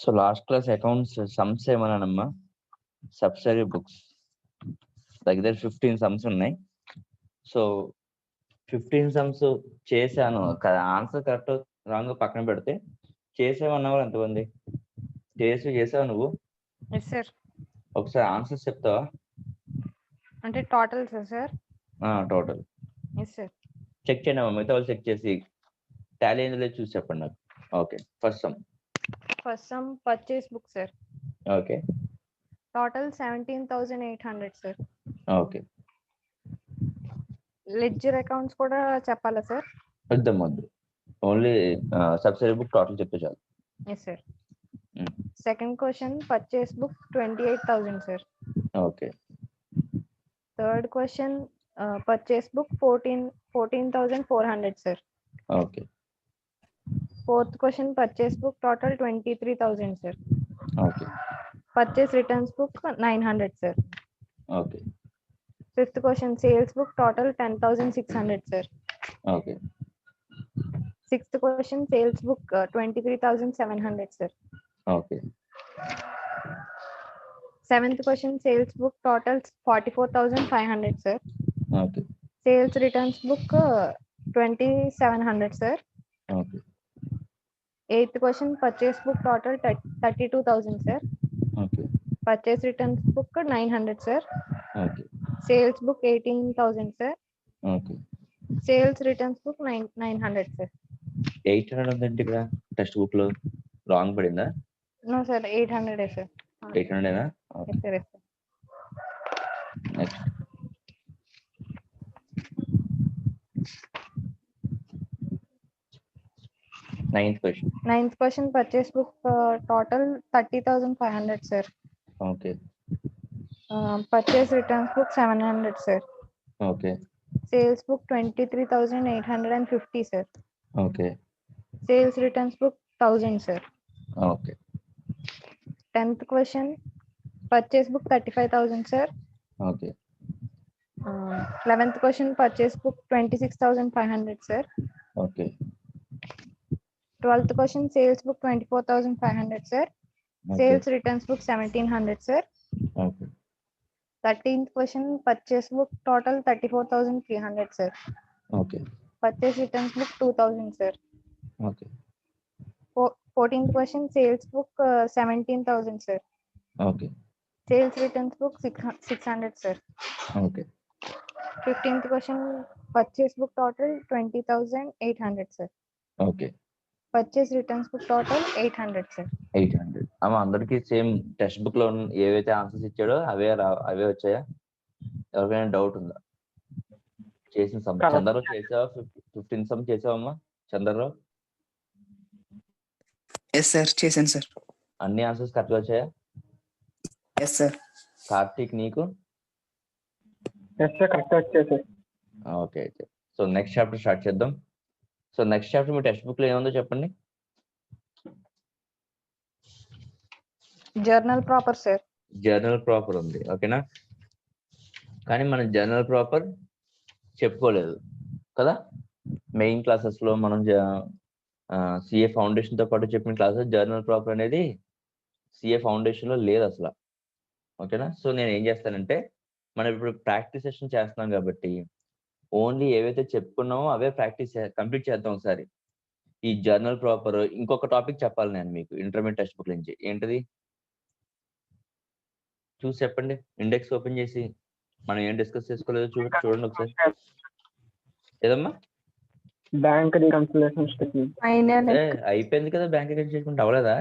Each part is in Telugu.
So last class accounts sums ఏమన్నానమ్మా? సబ్సిడరీ బుక్స్ దగ్గర 15 సమ్స్ ఉన్నాయి. సో 15 సమ్స్ చేశాను కదా, ఆన్సర్ కరెక్ట్ రాంగ్ పక్కన పెడితే చేసావన్నావు ఎంతమంది? చేసావు నువ్వు? Yes sir. ఒకసారి ఆన్సర్స్ చెప్తావా? అంటే total sir. Total yes sir. Check చేయండి అమ్మా, మిగతా వాళ్ళు చెక్ చేసి టాలీ ఏందో లేదు చూసి చెప్పండి నాకు. Okay, first some purchase book sir. Okay. Total 17,800 sir. Okay. Ledger accounts కూడా చెప్పాలా సార్? వద్దు, ఓన్లీ సబ్సిడరీ బుక్ టోటల్ చెప్తే చాలు. Yes sir. Second question purchase book 28,000 sir. Okay. Third question purchase book 14,400 sir. Okay. Fourth question purchase book total 23,000 sir. Okay. Purchase returns book 900 sir. Okay. Fifth question sales book total 10,600 sir. Okay. Sixth question sales book 23,700 sir. Okay. Seventh question sales book total 44,500 sir. Okay. Sales returns book 2,700 sir. Okay. Eighth question purchase book total 32,000 sir. Okay. Purchase returns book 900 sir. Okay. Sales book 18,000 sir. Okay. Sales returns book 900 sir. 800 ఉందండి ఇక్కడ టెక్స్ట్ బుక్ లో, రాంగ్ పడిందా? No sir, 800 sir. 800 yes sir. Yes sir. Next ninth question purchase book total 30,500 sir. Okay. Purchase returns book 700 sir. Okay. Sales book 23,850 sir. Okay. Sales returns book 1,000 sir. Okay. 10th question purchase book 35,000 sir. Okay. 11th question purchase book 26,500 sir. Okay. 12th question sales book 24,500 sir. Sales returns book 1,700 sir. Okay. 13th question purchase book total 34,300 sir. Okay. Purchase returns book 2,000 sir. Okay. 14th question sales book 17,000 sir. Okay. Sales returns book 600 sir. Okay. 15th question purchase book total 20,800 sir. Okay. Purchase returns book total 800 sir. 800. అమ్మ అందరికి సేమ్ టెక్స్ట్ బుక్ లో ఏవైతే ఆన్సర్స్ ఇచ్చాడో అవే వచ్చాయా? ఎవరికైనా డౌట్ ఉందా? చేసిన సమ్ చంద్రరావు చేసావా? 15 సమ్ చేసావమ్మా చంద్రరావు? ఎస్ సార్, చేశాను సార్. అన్ని ఆన్సర్స్ కరెక్ట్ గా వచ్చాయా? Yes sir. కార్తీక్ నీకు? ఎస్ సార్, కరెక్ట్ వచ్చాయి సార్. ఓకే. అయితే సో నెక్స్ట్ చాప్టర్ స్టార్ట్ చేద్దాం. సో నెక్స్ట్ చాప్టర్ మీ టెక్స్ట్ బుక్ లో ఏముందో చెప్పండి. Journal proper sir. Journal proper ఉంది, ఓకేనా? కానీ మనం జర్నల్ ప్రాపర్ చెప్పుకోలేదు కదా. మెయిన్ క్లాసెస్ లో మనం సిఏ ఫౌండేషన్ తో పాటు చెప్పిన క్లాసెస్ జర్నల్ ప్రాపర్ అనేది సిఏ ఫౌండేషన్ లో లేదు అసలు, ఓకేనా? సో నేను ఏం చేస్తానంటే, మనం ఇప్పుడు ప్రాక్టీస్ సెషన్ చేస్తున్నాం కాబట్టి ఓన్లీ ఏవైతే చెప్పుకున్నామో అవే ప్రాక్టీస్ కంప్లీట్ చేద్దాం ఒకసారి. ఈ జర్నల్ ప్రాపర్ ఇంకొక టాపిక్ చెప్పాలి నేను మీకు ఇంటర్మీడియట్ టెక్స్ట్ బుక్ నుంచి. ఏంటిది చూసి చెప్పండి. ఇండెక్స్ ఓపెన్ చేసి మనం ఏం డిస్కస్ చేసుకోలేదో చూడండి ఒకసారి. ఏదమ్మా? Bank reconciliation statement. అయిపోయింది కదా, బ్యాంక్ రికన్సిలేషన్ అవ్వలేదా?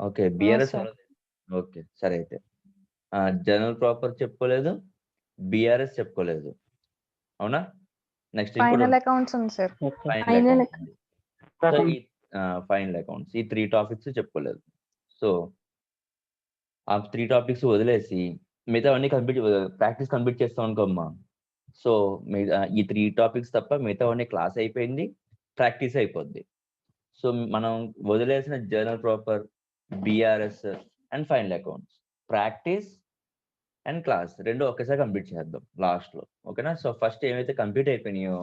ఓకే. బిఆర్ఎస్ ఓకే సరే. అయితే జర్నల్ ప్రాపర్ చెప్పుకోలేదు, బిఆర్ఎస్ చెప్పుకోలేదు, అవునా? నెక్స్ట్ ఫైనల్ అకౌంట్స్ ఉంది సార్. ఫైనల్ అకౌంట్స్ ఈ 3 టాపిక్స్ చెప్పుకోలేదు. సో ఆ 3 టాపిక్స్ వదిలేసి మిగతా అన్ని ప్రాక్టీస్ కంప్లీట్ చేస్తాం అనుకోమ్మా. సో ఈ 3 టాపిక్స్ తప్ప మిగతా అన్ని క్లాస్ అయిపోయింది, ప్రాక్టీస్ అయిపోద్ది. సో మనం వదిలేసిన journal proper, BRS and final accounts, practice and class రెండు ఒకేసారి కంప్లీట్ చేద్దాం లాస్ట్ లో, ఓకేనా? సో ఫస్ట్ ఏమైతే కంప్లీట్ అయిపోయినాయో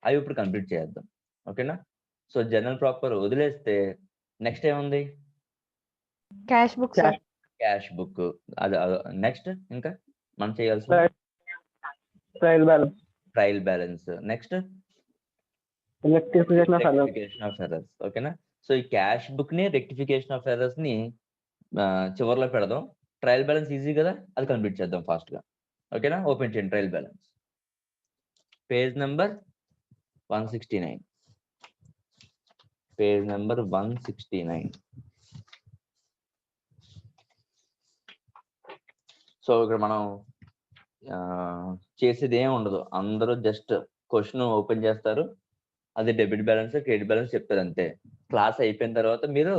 అవి ఇప్పుడు కంప్లీట్ చేద్దాం, ఓకేనా? సో జనరల్ ప్రాపర్ వదిలేస్తే నెక్స్ట్ ఏముంది? Cash book sir. Cash book. అది నెక్స్ట్ ఇంకా మనం చేయాల్సిన trial balance. Trial balance. Next rectification of errors. Rectification of errors. ఓకేనా? సో ఈ క్యాష్ బుక్ ని రెక్టిఫికేషన్ ఆఫ్ ఎర్రర్స్ ని చివర్లో పెడదాం. ట్రయల్ బ్యాలెన్స్ ఈజీ కదా, అది కంప్లీట్ చేద్దాం ఫాస్ట్ గా. ఓకేనా? ఓపెన్ చేయండి trial balance. Page number 169. Page number 169. So ఇక్కడ మనం చేసేది ఏమి ఉండదు. అందరూ జస్ట్ క్వశ్చన్ ఓపెన్ చేస్తారు, అది డెబిట్ బ్యాలెన్స్ క్రెడిట్ బ్యాలెన్స్ చెప్తారు అంతే. క్లాస్ అయిపోయిన తర్వాత మీరు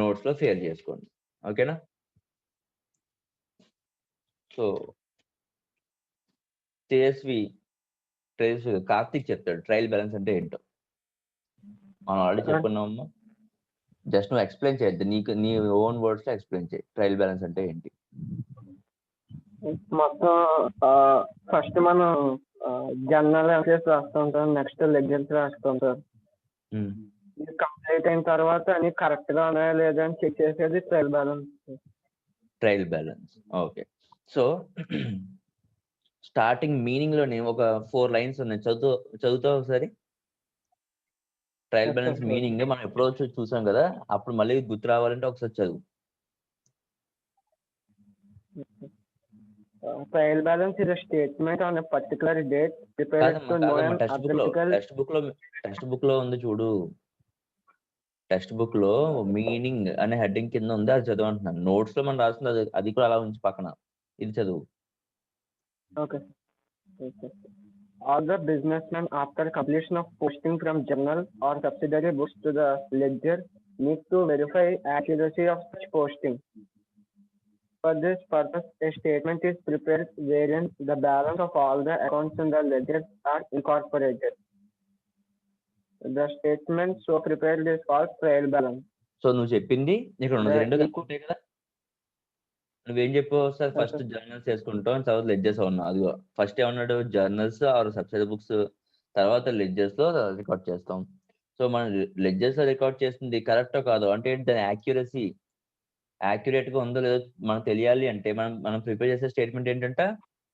నోట్స్ లో షేర్ చేసుకోండి. ఓకేనా? సో తేజస్వి కార్తీక్ చెప్తాడు ట్రయల్ బ్యాలెన్స్ అంటే ఏంటో. మనం ఆల్రెడీ చెప్పుకున్నామమ్మా. జస్ట్ నువ్వు ఎక్స్ప్లెయిన్ చేయొద్దు, నీ ఓన్ వర్డ్స్ లో ఎక్స్ప్లెయిన్ చేయి ట్రయల్ బ్యాలెన్స్ అంటే ఏంటి. మొత్తం ఫస్ట్ మనం జర్నల్ ఎంట్రీస్ రాస్తుంటాం, నెక్స్ట్ లెడ్జర్స్ రాస్తుంటాం. ఇది కంప్లీట్ అయిన తర్వాత అన్ని కరెక్ట్ గా ఉన్నాయా లేదా అని చెక్ చేసేది trial balance. Trial balance. Okay. So starting meaning లోనే ఒక 4 లైన్స్ ఉన్నాయి, చదువుతావు ఒకసారి. ట్రయల్ బ్యాలెన్స్ మీనింగ్ మనం ఎప్పుడో చూసాం కదా, అప్పుడు మళ్ళీ గుర్తు రావాలంటే ఒకసారి చదువు. Trial balance is a statement on a particular date prepared to know an arithmetical. Text book లో ఉంది చూడు. టెక్స్ట్ బుక్ లో మీనింగ్ అనే హెడ్డింగ్ కింద ఉంది, అది చదువు అంటున్నాను. నోట్స్ లో మనం రాస్తుంది అది కూడా అలా ఉంచి పక్కన, ఇది చదువు. Okay. All the businessmen after completion of posting from journal or subsidiary books to the ledger need to verify accuracy of such posting. For this purpose, a statement is prepared wherein the balance of all the accounts in the ledger are incorporated. The statement so prepared is called trial balance. So నువ్వు చెప్పింది ఇక్కడ ఉన్నది రెండు కనుక్కుంటే కదా. నువ్వేం చెప్పావు సార్? ఫస్ట్ జర్నల్స్ వేసుకుంటాం, తర్వాత లెడ్జర్స్ ఉన్నావు. అదిగో ఫస్ట్ ఏమన్నాడు? జర్నల్స్ ఆర్ సబ్సిడరీ బుక్స్, తర్వాత లెడ్జర్స్ లో రికార్డ్ చేస్తాం. సో మనం లెడ్జర్స్ లో రికార్డ్ చేస్తుంది కరెక్టో కాదో అంటే దాని యాక్యురసీ యాక్యురేట్ గా ఉందో లేదో మనకు తెలియాలి అంటే మనం ప్రిపేర్ చేసే స్టేట్మెంట్ ఏంటంటే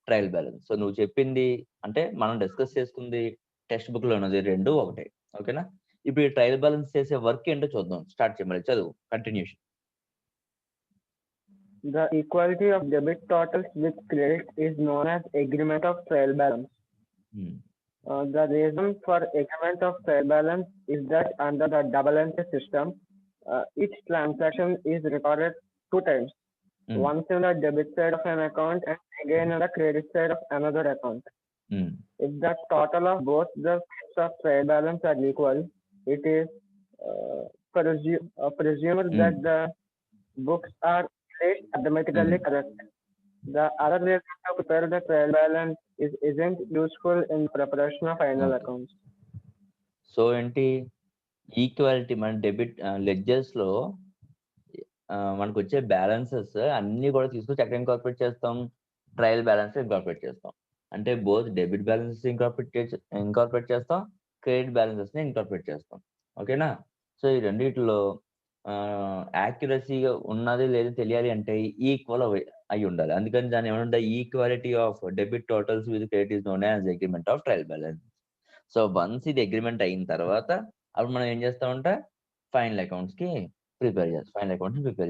ట్రయల్ బ్యాలెన్స్. సో నువ్వు చెప్పింది అంటే మనం డిస్కస్ చేసుకుంది టెక్స్ట్ బుక్ లో ఉన్నది రెండు ఒకటే. ఓకేనా? ఇప్పుడు ఈ ట్రయల్ బ్యాలెన్స్ చేసే వర్క్ ఏంటో చూద్దాం. స్టార్ట్ చేయమని చదువు, continuation. The equality of debit totals with credit is known as agreement of trial balance. The reason for agreement of trial balance is that under the double entry system, each transaction is recorded 2 times. Once in the debit side of an account and again on the credit side of another account. If the total of both the sides of trial balance are equal, it is presumed that the books are arithmetically correct. The other reason to prepare the trial balance isn't useful in preparation of final accounts. So ఏంటి ఈక్వాలిటీ? మన డెబిట్ లెడ్జర్స్ లో మనకు వచ్చే బ్యాలెన్సెస్ అన్ని కూడా తీసుకొచ్చి ఎక్కడ ఇన్కార్పొరేట్ చేస్తాం? ట్రయల్ బ్యాలెన్స్ ఇన్కార్పొరేట్ చేస్తాం. అంటే బోత్ డెబిట్ బ్యాలెన్సెస్ ఇన్కార్పొరేట్ చేస్తాం, క్రెడిట్ బ్యాలెన్సెస్ ని ఇన్కార్పొరేట్ చేస్తాం. ఓకేనా? సో ఈ రెండిట్లో యాక్యురసీగా ఉన్నది లేదు తెలియాలి అంటే ఈక్వల్ అయి ఉండాలి. అందుకని దాన్ని ఏమంటే equality of debit totals with credit is known as agreement of trial balance. So once ఇది అగ్రిమెంట్ అయిన తర్వాత అప్పుడు మనం ఏం చేస్తామంటే ఫైనల్ అకౌంట్స్ ని ప్రిపేర్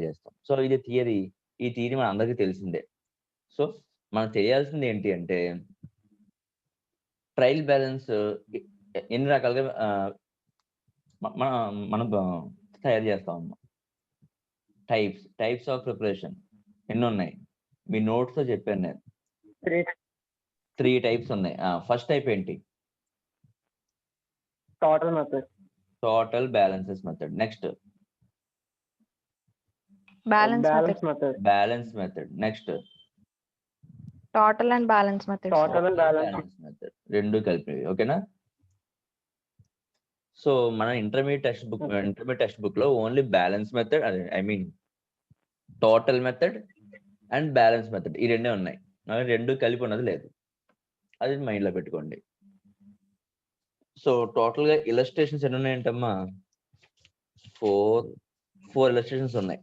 చేస్తాం. సో ఇది థియరీ. ఈ థియరీ మన అందరికీ తెలిసిందే. సో మనకు తెలియాల్సింది ఏంటి అంటే ట్రయల్ బ్యాలెన్స్ ఎన్ని రకాలుగా మనం తయారు చేస్తాం. టైప్స్ ఆఫ్ ప్రిపరేషన్ ఎన్ని ఉన్నాయి మీ నోట్స్ లో చెప్పాను నేను. 3 టైప్స్ ఉన్నాయి. ఫస్ట్ టైప్ ఏంటి? Total balances method. Next balance method. Next total and balance method. రెండు కలిపినవి. ఓకేనా? సో మన ఇంటర్మీడియట్ టెక్స్ట్ బుక్ లో only balance method, I mean total method and balance method ఈ రెండే ఉన్నాయి. రెండు కలిపి ఉన్నది లేదు. అది మైండ్ లో పెట్టుకోండి. సో టోటల్ గా ఇలస్ట్రేషన్స్ ఎన్ని ఉన్నాయంటమ్మా? ఫోర్ ఇలస్ట్రేషన్స్ ఉన్నాయి.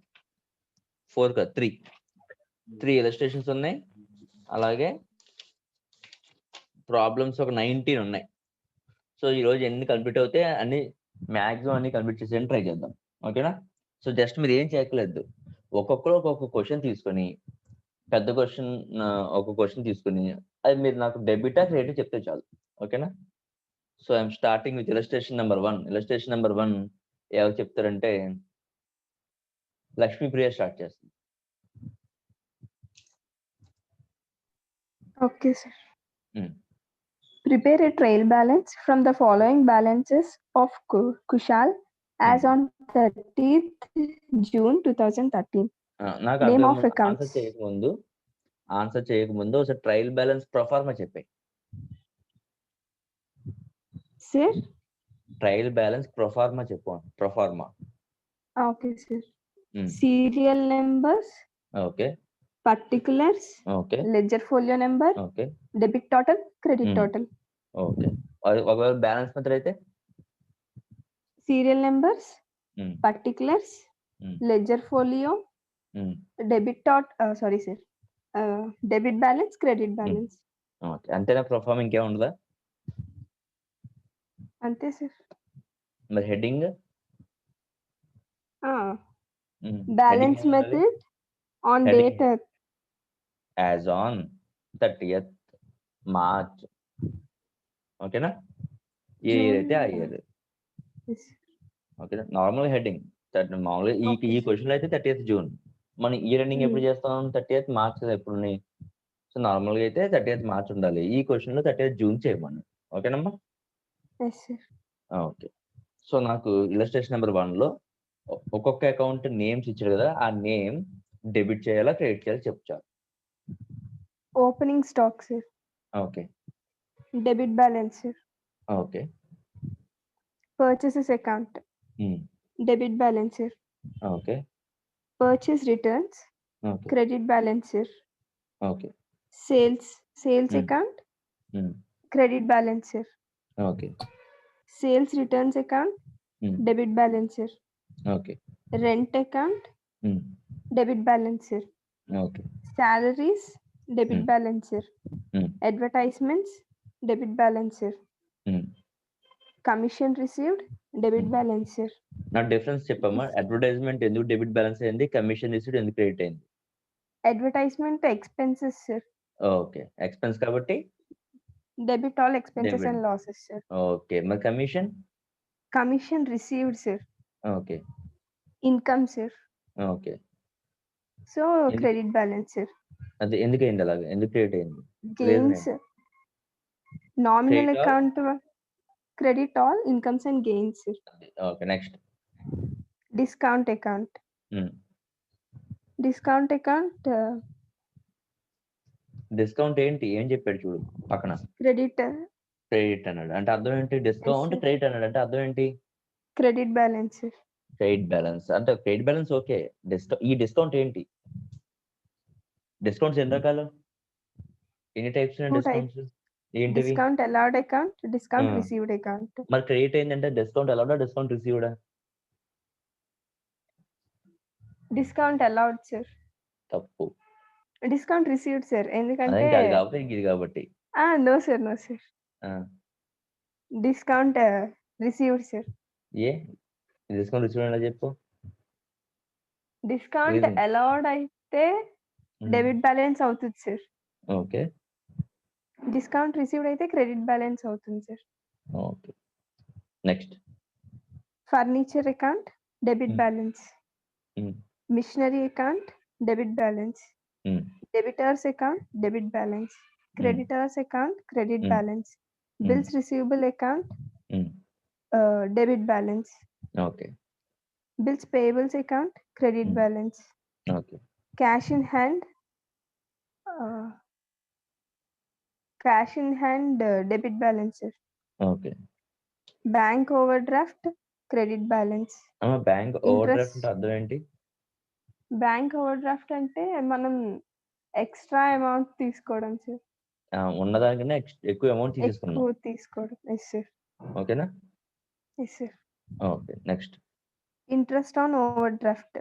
4 కాదు 3 ఇలస్ట్రేషన్స్ ఉన్నాయి. అలాగే ప్రాబ్లమ్స్ ఒక 19 ఉన్నాయి. సో ఈ రోజు ఎన్ని కంప్లీట్ అవుతే అన్ని మ్యాక్సిమం అన్ని కంప్లీట్ చేసేయడానికి ట్రై చేద్దాం. ఓకేనా? సో జస్ట్ మీరు ఏం చేయట్లేదు, ఒక్కొక్కరు ఒక్కొక్క క్వశ్చన్ తీసుకొని, పెద్ద క్వశ్చన్ ఒక క్వశ్చన్ తీసుకొని అది మీరు నాకు డెబిటా క్రెడిట్ చెప్తే చాలు. ఓకేనా? So I'm starting with illustration number 1. Illustration number 1 ఎవరు చెప్తారంటే లక్ష్మీప్రియ స్టార్ట్ చేస్తుంది. Okay, sir. Hmm. Prepare a trail balance from the following balances of Kushal as on 30th June 2013. నాకు Name అర్థం. of accounts. ఆన్సర్ చేయకముందు ఒకసారి ట్రయల్ బ్యాలెన్స్ ప్రొఫార్మా చెప్పాయి. Sir? ట్రయల్ బ్యాలెన్స్ ప్రొఫార్మా చెప్పు. Proforma. Okay, sir. Serial numbers. Okay. Particulars. Okay. Ledger folio number. Okay. Debit total. Credit total. Okay. ఒకవేళ బ్యాలెన్స్ మెథడ్ అయితే Serial numbers. Particulars. Ledger folio. Debit total. Sorry, sir. Debit balance. Credit balance. Okay. అంతేనా? ప్రొఫార్మా ఇంకేం ఉండదా? అంతే సార్. మరి heading balance method on date as on 30th March. ఓకేనా? ఏ ఇయర్ అయితే ఆ ఇయర్. ఓకేనా? నార్మల్ హెడ్డింగ్ మామూలుగా ఈ క్వశ్చన్ అయితే 30th జూన్. మనం ఇయర్ ఎండింగ్ ఎప్పుడు చేస్తాం? 30th మార్చ్ ఎప్పుడు. సో నార్మల్గా అయితే 30th మార్చ్ ఉండాలి. ఈ క్వశ్చన్ లో 30th జూన్ చేయమని. ఓకేనమ్మా? ఓకే. సో నాకు ఇలస్ట్రేషన్ నెంబర్ 1 లో ఒక్కొక్క అకౌంట్ నేమ్స్ ఇచ్చారు కదా, ఆ నేమ్ డెబిట్ చేయాలా క్రెడిట్ చేయాలా చెప్తారు. Opening stock sir. Okay. Debit balance sir. Okay. Purchases account. Debit balance sir. Okay. Purchase returns. Okay. Credit balance sir. Okay. Sales account. Credit balance sir. Okay. Sales returns account. Debit balance sir. Okay. Rent account. Debit balance sir. Okay. Salaries. Debit balance sir. Advertisements. Debit balance sir. Commission received. Debit balance sir. నా డిఫరెన్స్ చెప్పమ్మా. అడ్వర్టైజ్మెంట్ ఎందుకు డెబిట్ బ్యాలెన్స్ అయింది, కమిషన్ రిసీవ్డ్ ఎందుకు క్రెడిట్ అయింది? Advertisement expenses sir. Okay. Expense కాబట్టి debit all expenses and losses sir. Okay. మరి commission received sir. Okay. Income sir. Okay. So credit balance sir. అది ఎందుకు అయింది అలాగా? ఎందుకు క్రెడిట్ అయింది? Gains. Nominal account credit all incomes and gains sir. Okay. Next discount account. Discount account discount ఏంటి? ఏం చెప్పాడు చూడు పక్కన. క్రెడిట్ అన్నాడు అంటే అర్థం ఏంటి? డిస్కౌంట్ క్రెడిట్ అన్నాడు అంటే అర్థం ఏంటి? Credit balance. క్రెడిట్ బ్యాలెన్స్ అంటే క్రెడిట్ బ్యాలెన్స్ ఓకే. ఈ డిస్కౌంట్ ఏంటి? డిస్కౌంట్స్ ఎన్ని రకాలు? ఎన్ని టైప్స్ డిస్కౌంట్స్ ఏంటివి? Discount allowed account, discount received account. మరి క్రెడిట్ ఏంటంటే డిస్కౌంట్ అలౌడా, డిస్కౌంట్ రిసీవ్డా? Discount allowed sir. తప్పు. Discount received sir. ఎందుకంటే అది కాబట్టి ఇది కాబట్టి. No sir. Discount received sir. ఏ డిస్కౌంట్ రిసీవ్డ్ ఎలా చెప్పు? డిస్కౌంట్ అలౌడ్ అయితే డెబిట్ బ్యాలెన్స్ అవుతుంది సార్. ఓకే. డిస్కౌంట్ రిసీవ్డ్ అయితే క్రెడిట్ బ్యాలెన్స్ అవుతుంది sir. Okay. Next furniture account debit balance. Machinery account debit balance. Debtors account debit balance. Creditors account credit balance. Bills receivable account debit balance. Okay. Bills payables account credit balance. Okay. Cash in hand debit balance. Okay. Bank overdraft credit balance. Bank overdraft అంటే అర్థం ఏంటి? బ్యాంక్ ఓవర్ డ్రాఫ్ట్ అంటే మనం ఎక్స్ట్రా అమౌంట్ తీసుకోవడం సార్. ఉన్నదానికన్నా ఎక్కువ అమౌంట్ తీసుకోవడం. Yes sir. ఓకేనా? Yes sir. Okay. Next interest on overdraft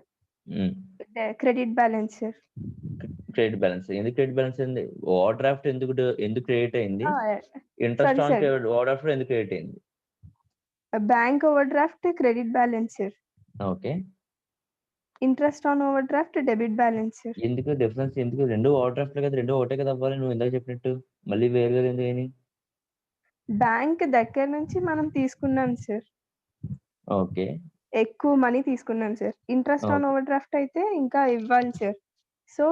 credit balance sir. Credit balance ఎందుకు క్రెడిట్ బ్యాలెన్స్ అయింది? ఓవర్ డ్రాఫ్ట్ ఎందుకు క్రియేట్ అయింది? Interest on sorry. Over draft ఎందుకు క్రియేట్ అయింది? Bank overdraft credit balance sir. Okay, interest on over draft debit balance sir. ఎందుకు డిఫరెన్స్? ఎందుకు రెండు ఓవర్ డ్రాఫ్ట్ కదా, రెండు ఒకటే కదా అవ్వాలి, నువ్వు ఇందాక చెప్పినట్టు మళ్ళీ వేరు వేరు ఎందుకు అయినాయి? బ్యాంక్ దగ్గర నుంచి మనం తీసుకున్నాం సార్, ఓకే, ఎక్కువ మనీ తీసుకున్నాం sir. Interest on overdraft అయితే ఇంకా ఇవ్వాలి sir, so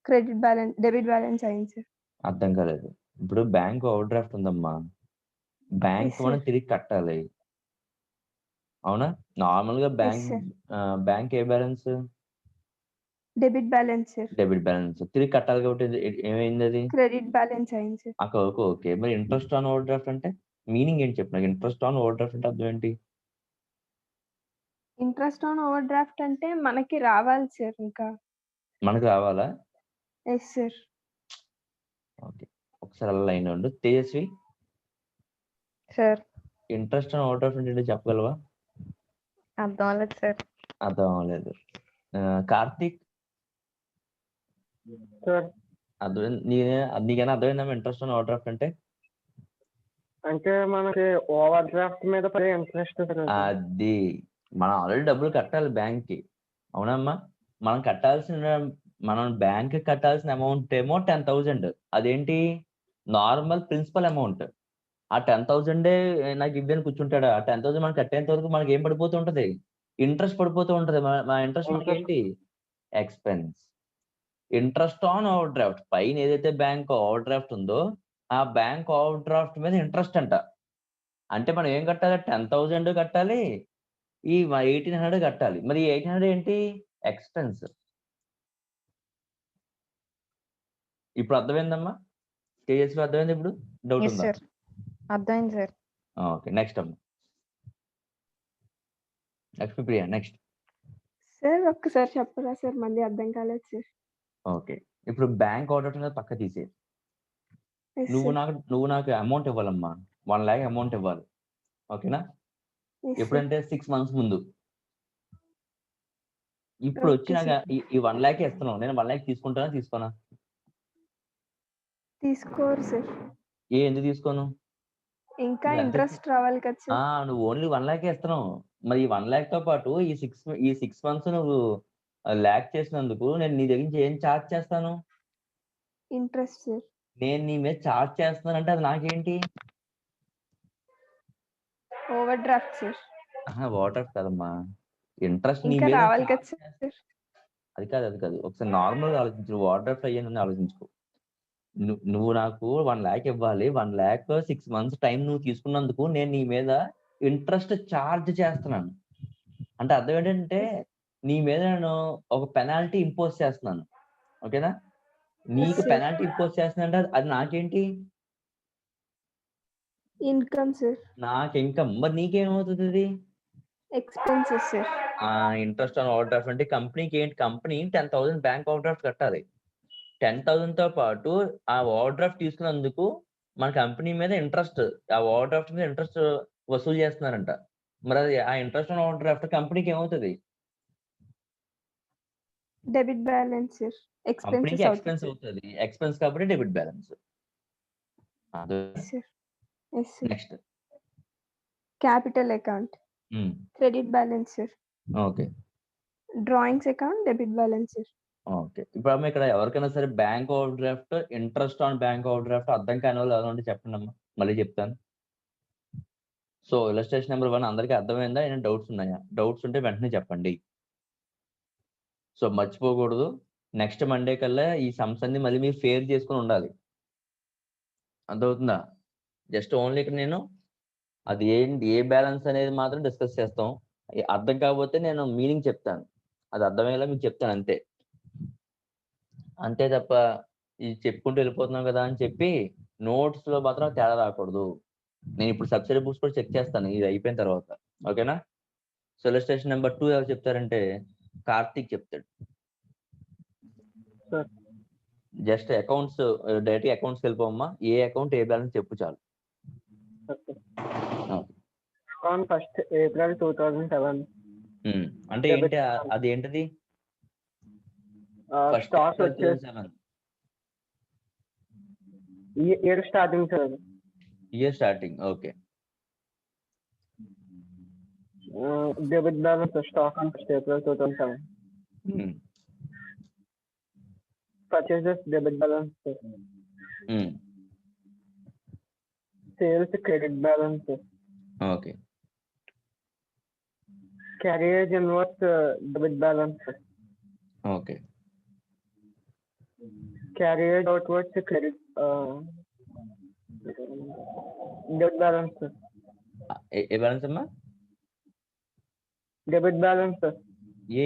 credit balance debit balance అయింది సార్. అర్థం కాలేదు. ఇప్పుడు బ్యాంక్ ఓవర్ డ్రాఫ్ట్ ఉందమ్మా, బ్యాంక్ Yes, sir. మనం తిరిగి కట్టాలి, అవునా? నార్మల్ గా sir. బ్యాంక్ ఏ balance? Debit balance sir. Debit balance తిరిగి కట్టాలి కాబట్టి ఏమైంది అది? క్రెడిట్ బ్యాలెన్స్ అయింది సార్. ఓకే ఓకే, మరి ఇంట్రెస్ట్ ఆన్ ఓవర్ డ్రాఫ్ట్ అంటే మీనింగ్ ఏంటి చెప్పు నాకు. ఇంట్రెస్ట్ ఆన్ ఓవర్ డ్రాఫ్ట్ అంటే అర్థం ఏంటి? ఇంట్రెస్ట్ ఆన్ ఓవర్ డ్రాఫ్ట్ అంటే మనకి రావాలి సార్ ఇంకా. మనకు రావాలా? Yes sir. ఓకే, ఒకసారి అలా లైన్ ఉండు. Tejaswi, sir interest on overdraft అంటే చెప్పగలవా? అర్థం అవ్వలేదు సార్. అర్థం అవ్వలేదు. కార్తీక్, సార్ నీకైనా అర్థమైందా ఇంట్రెస్ట్ ఆన్ ఓవర్ డ్రాఫ్ట్ అంటే? అంటే మనకి ఓవర్ డ్రాఫ్ట్ మీద పడే ఇంట్రెస్ట్. అది మనం ఆల్రెడీ డబ్బులు కట్టాలి బ్యాంక్ కి, అవునమ్మా? మనం బ్యాంక్ కట్టాల్సిన అమౌంట్ ఏమో 10,000. అదేంటి? Normal principal amount. ఆ 10,000 నాకు ఇవ్వని కూర్చుంటాడు. ఆ 10,000 మనం కట్టేంత వరకు మనకి ఏం పడిపోతూ ఉంటది? ఇంట్రెస్ట్ పడిపోతూ ఉంటది. మా ఇంట్రెస్ట్ మనకి ఏంటి? Expense. Interest on over draft పైన ఏదైతే బ్యాంక్ ఓవర్ డ్రాఫ్ట్ ఉందో ఆ బ్యాంక్ ఓవర్ డ్రాఫ్ట్ మీద ఇంట్రెస్ట్ అంట. అంటే మనం ఏం కట్టాలి? 10,000 కట్టాలి, ఈ 1,800 కట్టాలి. మరి 1,800 ఏంటి? ఎక్స్పెన్స్. ఇప్పుడు అర్థమైందమ్మా? తేజస్వి అర్థమైంది? ఇప్పుడు డౌట్ ఎస్ ఉందా? సార్, అర్థమైంది సార్. ఓకే, నెక్స్ట్ అమ్మా. లక్ష్మీప్రియ, నెక్స్ట్. సార్ ఒక్కసారి చెప్పరా సార్, మళ్ళీ అర్థం కాలేదు సార్. ఓకే, ఇప్పుడు బ్యాంక్ ఆర్డర్ మీద పక్క తీసే. Yes, నువ్వు sir. నాకు అమౌంట్ ఇవ్వాలమ్మా, 1 lakh అమౌంట్ ఇవ్వాలి, ఓకేనా? Yes, sir. ఎప్పుడంటే 6 months ముందు. ఇప్పుడు వచ్చి Okay, నాకు sir. ఈ 1 lakh ఇస్తున్నావు, నేను 1 lakh తీసుకుంటానా తీసుకోనా? తీసుకోరు సార్, ఎందుకు తీసుకోను? ఇంకా ఇది ఎంత? ఇంట్రెస్ట్ రావాలి కదా సార్. నువ్వు ఓన్లీ 1 lakh ఇస్తున్నావు. మరి ఈ 1 lakh తో పాటు ఈ 6 months నువ్వు ల్యాక్ చేసినందుకు నేను నీ దగ్గర నుంచి ఏం ఛార్జ్ చేస్తాను? Interest sir. నేను నీ మీద ఛార్జ్ చేస్తున్నానంటే అది నాకేంటి? Over draft sir. వాటర్ కదమ్మా, ఇంట్రెస్ట్ నీ ఇంకా మీద రావాలి కదా charge చేస్తా. సార్. అది కాదు. ఒకసారి నార్మల్ గా ఆలోచించు. వాటర్ డ్రాఫ్ట్ అయ్యానని ఆలోచించుకో. నువ్వు నాకు 1 lakh ఇవ్వాలి. 1 lakh 6 months టైం నువ్వు తీసుకున్నందుకు నేను నీ మీద ఇంట్రెస్ట్ ఛార్జ్ చేస్తున్నాను. అంటే అర్థం ఏంటంటే నీ మీద నేను ఒక పెనాల్టీ ఇంపోజ్ చేస్తున్నాను, ఓకేనా? నీకు sir. పెనాల్టీ ఇంపోజ్ చేస్తున్నా అది నాకేంటి? Income sir. నాకు ఇన్కమ్. మరి నీకేమవుతుంది అది? Expenses sir. Interest on overdraft అంటే కంపెనీకి ఏంటి? కంపెనీ 10,000 బ్యాంక్ ఓవర్ డ్రాఫ్ట్ కట్టాలి. 10,000 తో పాటు ఆ ఓవర్ డ్రాఫ్ట్ తీసుకున్నందుకు మన కంపెనీ మీద ఇంట్రెస్ట్, ఆ ఓవర్ డ్రాఫ్ట్ మీద ఇంట్రెస్ట్ వసూలు చేస్తున్నారంట. మరి అది ఆ ఇంట్రెస్ట్ ఆన్ ఓవర్ డ్రాఫ్ట్ కంపెనీకి ఏమవుతుంది? Debit balance sir. కంపెనీకి ఎక్స్పెన్సెస్ ఎక్స్పెన్స్ అవుతుంది. ఎక్స్పెన్స్ కాబట్టి debit balance. Sir. Yes sir. Next. Capital account credit balance sir. Okay drawings account debit balance sir. Okay, ఇప్పుడు అమ్మ ఇక్కడ ఎవరికైనా సరే bank overdraft, interest on bank overdraft అర్థం కాని వాళ్ళు ఎవరు ఉంటే చెప్పండి అమ్మా, మళ్ళీ చెప్తాను. సో ఇలస్ట్రేషన్ నెంబర్ 1 అందరికీ అర్థమైందా? ఏమైనా డౌట్స్ ఉన్నాయా? డౌట్స్ ఉంటే వెంటనే చెప్పండి. సో మర్చిపోకూడదు, నెక్స్ట్ మండే కల్లా ఈ సమ్స్ అన్ని మళ్ళీ మీరు ఫేర్ చేసుకుని ఉండాలి. అర్థమవుతుందా? జస్ట్ ఓన్లీ ఇక్కడ నేను అది ఏంటి, ఏ బ్యాలెన్స్ అనేది మాత్రం డిస్కస్ చేస్తాం. అర్థం కాకపోతే నేను మీనింగ్ చెప్తాను, అది అర్థమయ్యేలా మీకు చెప్తాను అంతే. అంతే తప్ప ఇది చెప్పుకుంటూ వెళ్ళిపోతున్నాం కదా అని చెప్పి నోట్స్ లో మాత్రం తేడా రాకూడదు. నేను ఇప్పుడు సబ్సిడీ బుక్స్ కూడా చెక్ చేస్తాను ఇది అయిపోయిన తర్వాత, ఓకేనా? సో ఇలస్ట్రేషన్ నెంబర్ 2 ఎవరు చెప్తారంటే కార్తీక్ చెప్తాడు. జస్ట్ అకౌంట్స్ డైరెక్ట్ అకౌంట్స్ వెళ్ళిపోమ్మా. ఏ అకౌంట్ ఏ బ్యాలెన్స్ చెప్పు చాలు. On 1st April 2007, అంటే Debit ఏంటి balance. అది ఏంటిది ఫస్ట్ స్టాక్ వచ్చేసి 2007 year starting sir. Year starting. Okay. Debit balance stock on April 2007. Purchases debit balance. Sales credit balance. Okay. Carriage inwards debit balance. Okay. Carriage outwards credit debit balance. ఏ బ్యాలెన్స్ అమ్మా? Debit balance.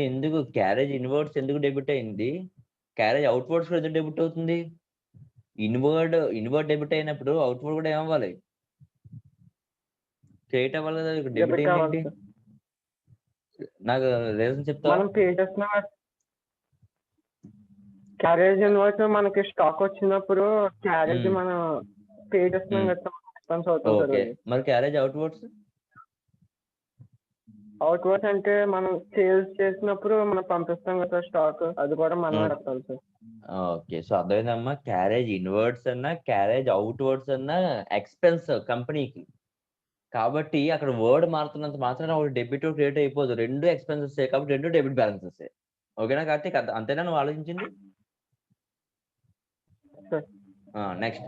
ఎందుకు క్యారేజ్ ఇన్వర్డ్స్ ఎందుకు డెబిట్ అయింది? క్యారేజ్ అవుట్వర్డ్స్ కూడా ఎందుకు డెబిట్ అవుతుంది? ఇన్వర్డ్ డెబిట్ అయినప్పుడు అవుట్వర్డ్ కూడా ఏమవ్వాలి? క్రెడిట్ అవ్వాలి కదా. డెబిట్ అయింది. నాకు రీజన్ చెప్తా. మనం పే చేసిన క్యారేజ్ ఇన్వర్స్ మనకి స్టాక్ వచ్చినప్పుడు క్యారేజ్ మనం పే చేస్తున్నాం కదా, ఎక్స్పెన్స్ అవుతుంది. ఓకే. మరి క్యారేజ్ అవుట్వర్డ్స్? అవుట్వర్డ్స్ అంటే మనం సేల్స్ చేసినప్పుడు మనం పంపిస్తాం కదా స్టాక్, అది కూడా మనం కట్టాలి సార్. ఓకే. సో అర్థమైందమ్మా. క్యారేజ్ ఇన్వర్డ్స్ అన్నా క్యారేజ్ అవుట్వర్డ్స్ అన్నా ఎక్స్పెన్స్ కంపెనీకి. కాబట్టి అక్కడ వర్డ్ మారుతున్నంత మాత్రాన ఒకటి డెబిట్ క్రెడిట్ అయిపోదు. రెండు ఎక్స్పెన్సెస్ కాబట్టి రెండు డెబిట్ బ్యాలెన్సెస్. ఓకేనా కార్తీక్? అంతేనా నువ్వు ఆలోచించింది? Next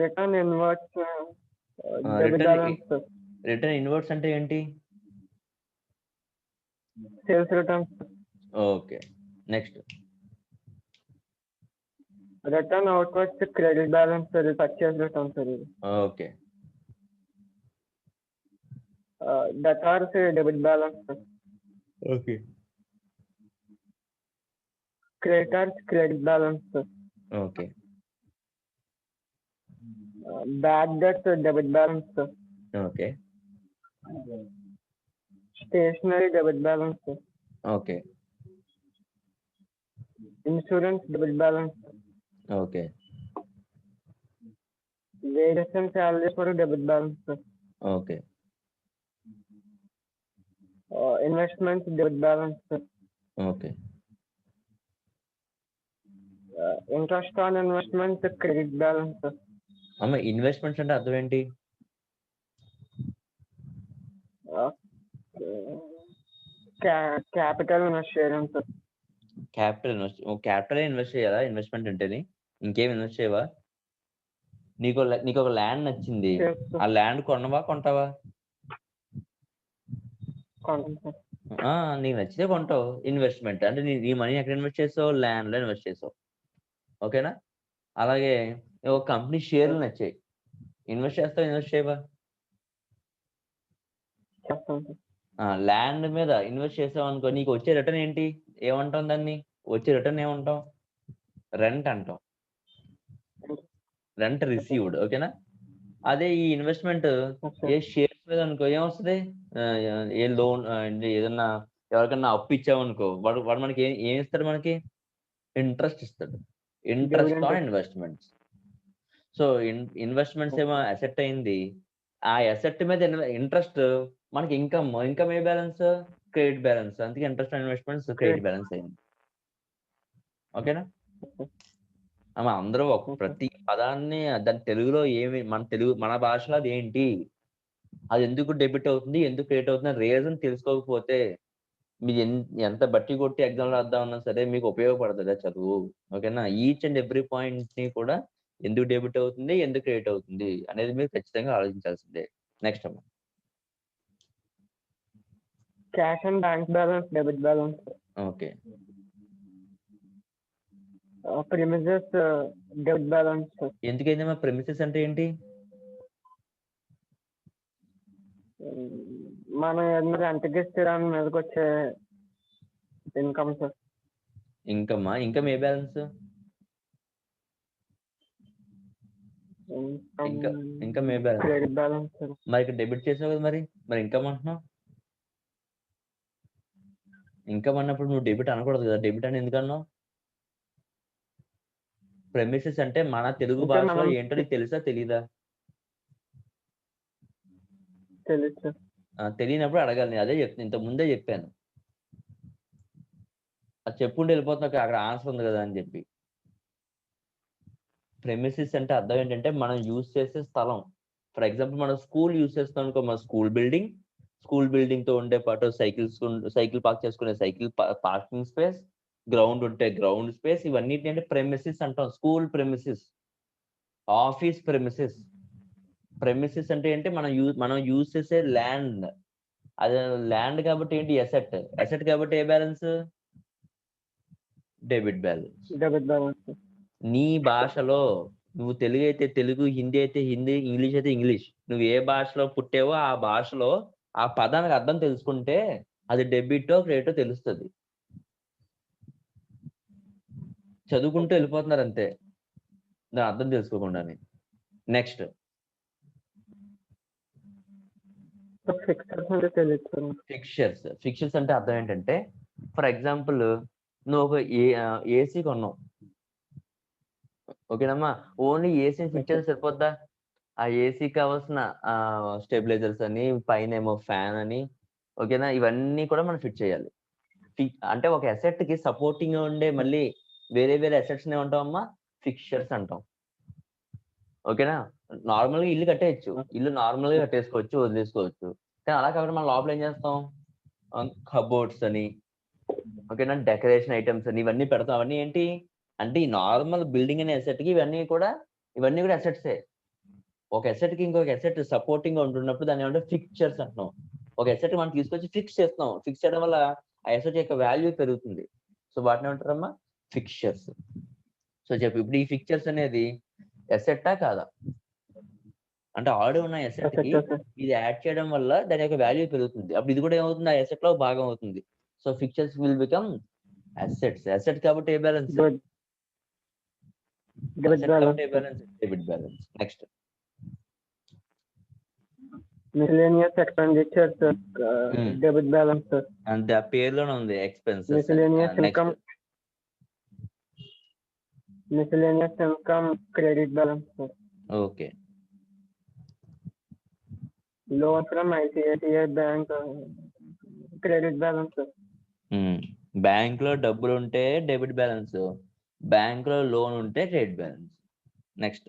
return inwards debit balance. Return inwards అంటే ఏంటి? Sales returns. Okay. Next return outwards credit balance purchase returns. Okay. Debtors debit balance. Okay. Creditors credit balance. Okay. Bad debts debit balance. Okay. Stationery debit balance. Okay. Insurance debit balance. Okay. Wages and salaries for debit balance. Okay. Investments debit balance. Okay. Interest on investment credit balance. అమ్మ ఇన్వెస్ట్మెంట్స్ అంటే అర్థం ఏంటి? క్యాపిటల్ ఇన్వెస్ట్ చేయడం సార్. క్యాపిటల్ ఇన్వెస్ట్ చేయాలా ఇన్వెస్ట్మెంట్ అంటేని? ఇంకేం ఇన్వెస్ట్ చేయవా? నీకు ఒక ల్యాండ్ నచ్చింది, ఆ ల్యాండ్ కొనవా కొంటావా? నీకు నచ్చితే కొంటావు. ఇన్వెస్ట్మెంట్ అంటే నీ మనీ ఎక్కడ ఇన్వెస్ట్ చేసావు? ల్యాండ్ లో ఇన్వెస్ట్ చేసావు. ఓకేనా? అలాగే ఒక కంపెనీ షేర్లు నచ్చాయి, ఇన్వెస్ట్ చేస్తావు ఇన్వెస్ట్ చేయవా? ల్యాండ్ మీద ఇన్వెస్ట్ చేసావు అనుకో, నీకు వచ్చే రిటర్న్ ఏంటి? ఏమంటాం దాన్ని? వచ్చే రిటర్న్ ఏమంటాం? రెంట్ అంటాం. Rent received. ఓకేనా? అదే ఈ ఇన్వెస్ట్మెంట్ ఏ షేర్స్ మీద అనుకో ఏమొస్తుంది? ఏ లోన్ ఏదన్నా ఎవరికన్నా అప్పు ఇచ్చామనుకో వాడు మనకి ఏం ఇస్తాడు? మనకి ఇంట్రెస్ట్ ఇస్తాడు. Interest on investments. So investments ఏమో అసెట్ అయింది, ఆ అసెట్ మీద ఇంట్రెస్ట్ మనకి ఇన్కమ్ ఏ బ్యాలెన్స్? Credit balance. అందుకే interest on investments credit balance అయింది. ఓకేనా? అందరూ ప్రతి పదాన్ని దాని తెలుగులో మన భాషలో అది ఏంటి, అది ఎందుకు డెబిట్ అవుతుంది, ఎందుకు క్రెడిట్ అవుతుంది రీజన్ తెలుసుకోకపోతే మీరు ఎంత బట్టి కొట్టి ఎగ్జామ్ రాద్దామన్నా సరే మీకు ఉపయోగపడుతుంది చదువు. ఓకేనా? ఈచ్ అండ్ ఎవ్రీ పాయింట్ ని కూడా ఎందుకు డెబిట్ అవుతుంది, ఎందుకు క్రెడిట్ అవుతుంది అనేది మీరు ఖచ్చితంగా ఆలోచించాల్సిందే. నెక్స్ట్ అమ్మా. Cash and bank balance debit balance. Okay. Premises debit balance. ఎందుకైందమ్మా ప్రెమిసెస్ అంటే ఏంటి? మనం ఏదైనా రెంట్కి ఇస్తే దాని మీదకి వచ్చే ఇన్కమ్ సార్. ఇన్కమ్ ఏ బ్యాలెన్స్? ఇన్కమ్ ఏ బ్యాలెన్స్? Credit balance. మరి ఇక్కడ డెబిట్ చేసావు కదా, మరి ఇన్కమ్ అంటున్నావు. ఇన్కమ్ అన్నప్పుడు నువ్వు డెబిట్ అనకూడదు కదా. డెబిట్ అని ఎందుకు అన్నావు? ప్రెమిసెస్ అంటే మన తెలుగు భాషలో ఏంటో నీకు తెలుసా తెలీదా? తెలుసు. తెలియనప్పుడు అడగాలి. నేను అదే చెప్తాను, ఇంత ముందే చెప్పాను. అది చెప్పుకుంటూ వెళ్ళిపోతున్నా అక్కడ ఆన్సర్ ఉంది కదా అని చెప్పి. ప్రెమిసిస్ అంటే అర్థం ఏంటంటే మనం యూజ్ చేసే స్థలం. ఫర్ ఎగ్జాంపుల్ మనం స్కూల్ యూజ్ చేస్తాం అనుకో, మన స్కూల్ బిల్డింగ్ తో ఉండే పాటు సైకిల్ పార్క్ చేసుకునే సైకిల్ పార్కింగ్ స్పేస్, గ్రౌండ్ ఉంటే గ్రౌండ్ స్పేస్, ఇవన్నీ అంటే ప్రెమిసిస్ అంటాం. స్కూల్ ప్రెమిసిస్, ఆఫీస్ ప్రెమిసిస్ అంటే ఏంటి, మనం యూజ్ చేసే ల్యాండ్. అది ల్యాండ్ కాబట్టి ఏంటి, అసెట్ కాబట్టి ఏ balance, debit balance. Debit balance. నీ భాషలో నువ్వు తెలుగు అయితే తెలుగు, హిందీ అయితే హిందీ, ఇంగ్లీష్ అయితే ఇంగ్లీష్, నువ్వు ఏ భాషలో పుట్టావో ఆ భాషలో ఆ పదానికి అర్థం తెలుసుకుంటే అది డెబిటో క్రెడిటో తెలుస్తుంది. చదువుకుంటూ వెళ్ళిపోతున్నారు అంతే, దాని అర్థం తెలుసుకోకుండానే. నెక్స్ట్ ఫిక్చర్స్ అంటే అర్థం ఏంటంటే, ఫర్ ఎగ్జాంపుల్ నువ్వు ఒక ఏసీ కొన్నావు, ఓకేనమ్మా. ఓన్లీ ఏసీ ఫిక్చర్స్ సరిపోద్దా? ఆ ఏసీ కావాల్సిన స్టెబిలైజర్స్ అని, పైన ఏమో ఫ్యాన్ అని, ఓకేనా, ఇవన్నీ కూడా మనం ఫిట్ చేయాలి. అంటే ఒక అసెట్ కి సపోర్టింగ్ ఉండే మళ్ళీ వేరే అసెట్స్ ఏమంటామమ్మా, ఫిక్చర్స్ అంటాం. ఓకేనా. నార్మల్ గా ఇల్లు కట్టేయచ్చు, ఇల్లు నార్మల్ గా కట్టేసుకోవచ్చు, వదిలేసుకోవచ్చు. కానీ అలా కాబట్టి మనం లోపల ఏం చేస్తాం, కబోర్డ్స్ అని, ఓకేనా, డెకరేషన్ ఐటమ్స్ అని ఇవన్నీ పెడతాం. అవన్నీ ఏంటి అంటే ఈ నార్మల్ బిల్డింగ్ అనే అసెట్ కి ఇవన్నీ కూడా అసెట్సే. ఒక అసెట్ కి ఇంకొక అసెట్ సపోర్టింగ్ గా ఉంటున్నప్పుడు దాన్ని ఏమంటే ఫిక్చర్స్ అంటున్నాం. ఒక అసెట్ మనం తీసుకొచ్చి ఫిక్స్ చేస్తాం, ఫిక్స్ చేయడం వల్ల ఆ అసెట్ యొక్క వాల్యూ పెరుగుతుంది. సో వాటిని ఏమంటారమ్మా, ఫిక్చర్స్. సో చెప్పు ఇప్పుడు ఈ ఫిక్చర్స్ అనేది అసెట్టా కాదా? అంటే ఆల్రెడీ ఉన్న అసెట్ కి ఇది యాడ్ చేయడం వల్ల దాని యొక్క వాల్యూ పెరుగుతుంది. అప్పుడు ఇది కూడా ఏమవుతుంది, ఆ అసెట్ లో భాగం అవుతుంది. So fixtures will become assets. Asset కాబట్టి ఏ balance, debit balance. Next miscellaneous expenditures, debit balance. అంతే, ఆ పేరులోనే ఉంది expenses. Miscellaneous income, credit balance. Okay. Loan from ICICI bank, credit balance. Bank లో డబ్బులు ఉంటే డెబిట్ బ్యాలెన్స్, బ్యాంక్ లో లోన్ ఉంటే credit balance. Next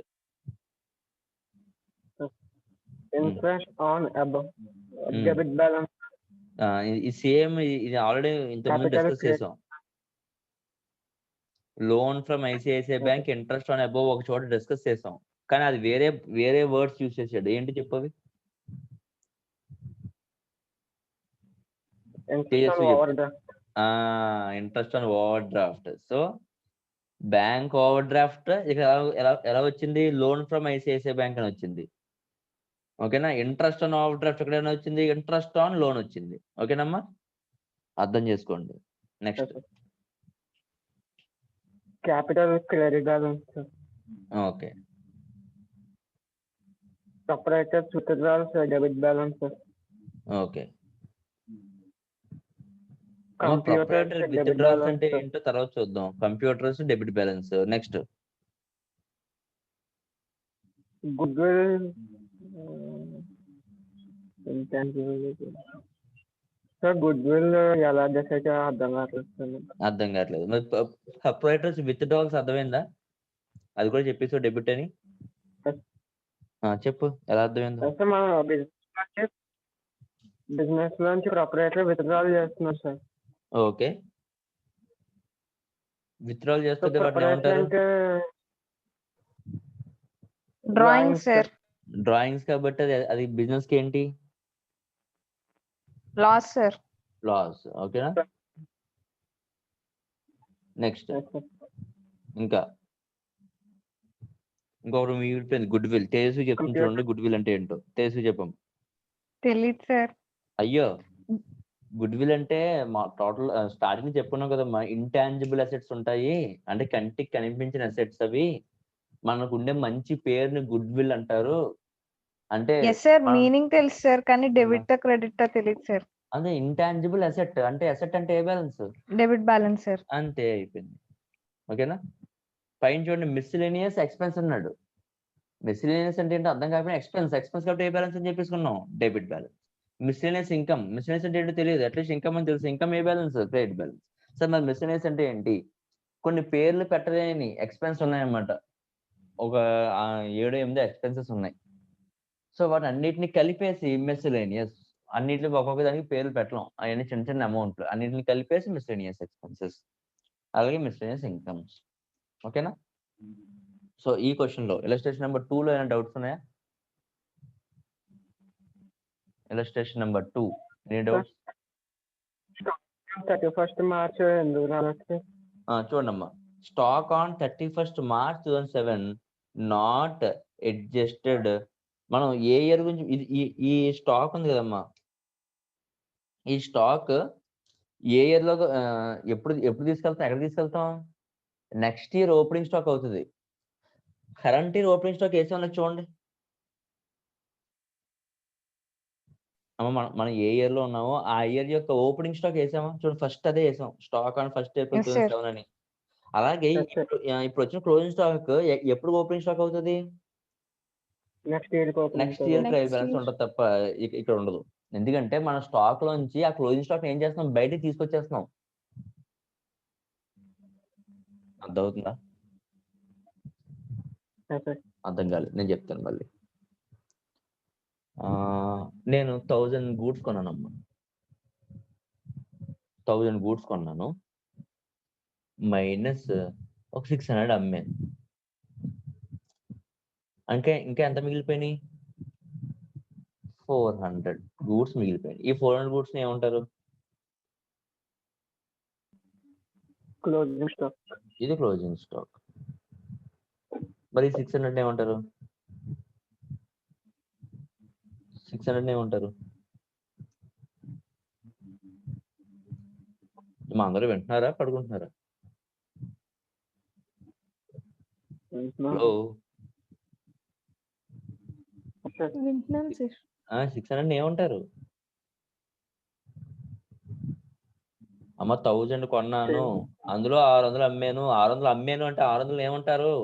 interest on above, debit balance. ఇది సేమ్, ఇది ఆల్రెడీ ఇంతకుముందు డిస్కస్ చేసాం. Loan from ICICI bank, interest on above ఒక చోట డిస్కస్ చేసాం, కానీ అది వేరే వర్డ్స్ యూజ్ చేసాడు. ఏంటి చెప్పవి? Interest on overdraft. So bank overdraft ఇక ఎలా వచ్చింది, లోన్ ఫ్రమ్ ఐసిఐసిఐ బ్యాంక్ అని వచ్చింది. ఓకేనా. ఇంట్రెస్ట్ ఆన్ ఓవర్ డ్రాఫ్ట్ ఎక్కడైనా వచ్చింది, ఇంట్రెస్ట్ ఆన్ లోన్ వచ్చింది. ఓకేనమ్మా, అర్థం చేసుకోండి. Next capital credit balance. Okay. Separated withdrawals, debit balance. Okay. Computer withdrawals అంటే ఏంటో తర్వాత చూద్దాం. Computers debit balance. Next good will, good will ఎలా డిసైడ్ అర్థం కావట్లేదు. మరి సపరేటర్స్ విత్డ్రాల్స్ అర్థమైందా? అది కూడా చెప్పేసి డెబిట్ అని చెప్పు, ఎలా అర్థమైందో. మన బిజినెస్ లోంచి ప్రొపరేటర్ విత్డ్రాల్ చేస్తున్నారు సార్. ఓకే. విత్డ్రాల్ చేస్తుంటే వాటిని ఏమంటారు? Drawings sir. డ్రాయింగ్స్ కాబట్టి అది బిజినెస్ కి ఏంటి, లాస్ సార్. లాస్. ఓకేనా. నెక్స్ట్ ఇంకొకరు మీ గుడ్ విల్. తేజస్వి చెప్తుంది చూడండి, గుడ్ విల్ అంటే ఏంటో. తేజస్వి చెప్పం. తెలీదు సార్. అయ్యో, గుడ్ విల్ అంటే మా టోటల్ స్టార్టింగ్ చెప్పుకున్నాం కదమ్మా, ఇంటాంజిబుల్ అసెట్స్ ఉంటాయి అంటే కంటికి కనిపించిన అసెట్స్. అవి మనకు ఉండే మంచి పేరుని గుడ్ విల్ అంటారు. అంటే సార్ మీనింగ్ తెలుసు సార్, కానీ డెబిట్ క్రెడిట్ తెలియదు సార్. అదే ఇంటాంజిబుల్ అసెట్ అంటే, అసెట్ అంటే ఏ బ్యాలెన్స్, డెబిట్ బ్యాలెన్స్ సార్. అంతే, అయిపోయింది. ఓకేనా. పైన చూడండి, మిస్సిలేనియస్ ఎక్స్పెన్స్ అన్నాడు. మిస్సిలేనియస్ అంటే ఏంటో అర్థం కాకపోయినా ఎక్స్పెన్స్ కాబట్టి ఏ బ్యాలెన్స్ అని చెప్పేసుకున్నాం, డెబిట్ బ్యాలెన్స్. మిస్లేనియస్ ఇన్కమ్ అంటే ఏంటో తెలియదు, అట్లీస్ట్ ఇన్కమ్ అని తెలుసు. ఇన్కమ్ ఏ బ్యాలెన్స్? Credit balance. సార్ మరి మిస్లేనియస్ అంటే ఏంటి? కొన్ని పేర్లు పెట్టలేని ఎక్స్పెన్స్ ఉన్నాయన్నమాట. ఒక 7-8 ఎక్స్పెన్సెస్ ఉన్నాయి. సో వాటి అన్నిటిని కలిపేసి మిస్లేనియస్, అన్నిటికి ఒక్కొక్క దానికి పేర్లు పెట్టలేం, అవన్నీ చిన్న చిన్న అమౌంట్లు, అన్నిటిని కలిపేసి మిస్లేనియస్ ఎక్స్పెన్సెస్, అలాగే మిస్లేనియస్ ఇన్కమ్స్. ఓకేనా? సో ఈ క్వశ్చన్ లో ఇలస్ట్రేషన్ నెంబర్ 2 లో ఏమైనా డౌట్స్ ఉన్నాయా? Illustration number 2 any doubts? 31st March ఎందుకు రానొచ్చు? చూడమ్మా, stock on 31st March 2007 not adjusted. మనం ఏ ఇయర్ గురించి ఈ స్టాక్ ఉంది కదమ్మా, ఈ స్టాక్ ఏ ఇయర్ లో ఎప్పుడు తీసుకెళ్తాం, ఎక్కడ తీసుకెళ్తాం? నెక్స్ట్ ఇయర్ ఓపెనింగ్ స్టాక్ అవుతుంది. కరెంట్ ఇయర్ ఓపెనింగ్ స్టాక్ వేసామన్నా చూడండి అమ్మ. మనం ఏ ఇయర్ లో ఉన్నామో ఆ ఇయర్ యొక్క ఓపెనింగ్ స్టాక్ వేసామా చూడండి, ఫస్ట్ అదే వేసాం, stock on 1st April Yes, sir. 2007 అని. అలాగే ఇప్పుడు వచ్చిన క్లోజింగ్ స్టాక్ ఎప్పుడు ఓపెనింగ్ స్టాక్ అవుతుంది? Next year next year trial balance ఉంటుంది తప్ప ఇక్కడ ఉండదు. ఎందుకంటే మన స్టాక్ లోంచి ఆ క్లోజింగ్ స్టాక్ ఏం చేస్తున్నాం, బయటికి తీసుకొచ్చేస్తున్నాం. అర్థమవుతుందా? అర్థం కాలేదు, నేను చెప్తాను మళ్ళీ. నేను 1000 గూడ్స్ కొన్నానమ్మా, 1000 గూడ్స్ కొన్నాను, మైనస్ ఒక 600 అమ్మాను. ఇంకా ఎంత మిగిలిపోయినాయి? 400 గూడ్స్ మిగిలిపోయినాయి. ఈ 400 గూడ్స్ ఏమంటారు? Closing stock. ఇది క్లోజింగ్ స్టాక్. మరి 600 ఏమంటారు? 600 ఏమంటారు? మా అందరూ వింటున్నారా, పడుకుంటున్నారా? హలో, వింటున్నాం సార్. 600 ఏమంటారు అమ్మ? 1000 కొన్నాను, అందులో 600 అమ్మాను. 600 అమ్మాను అంటే 600 ఏమంటారు?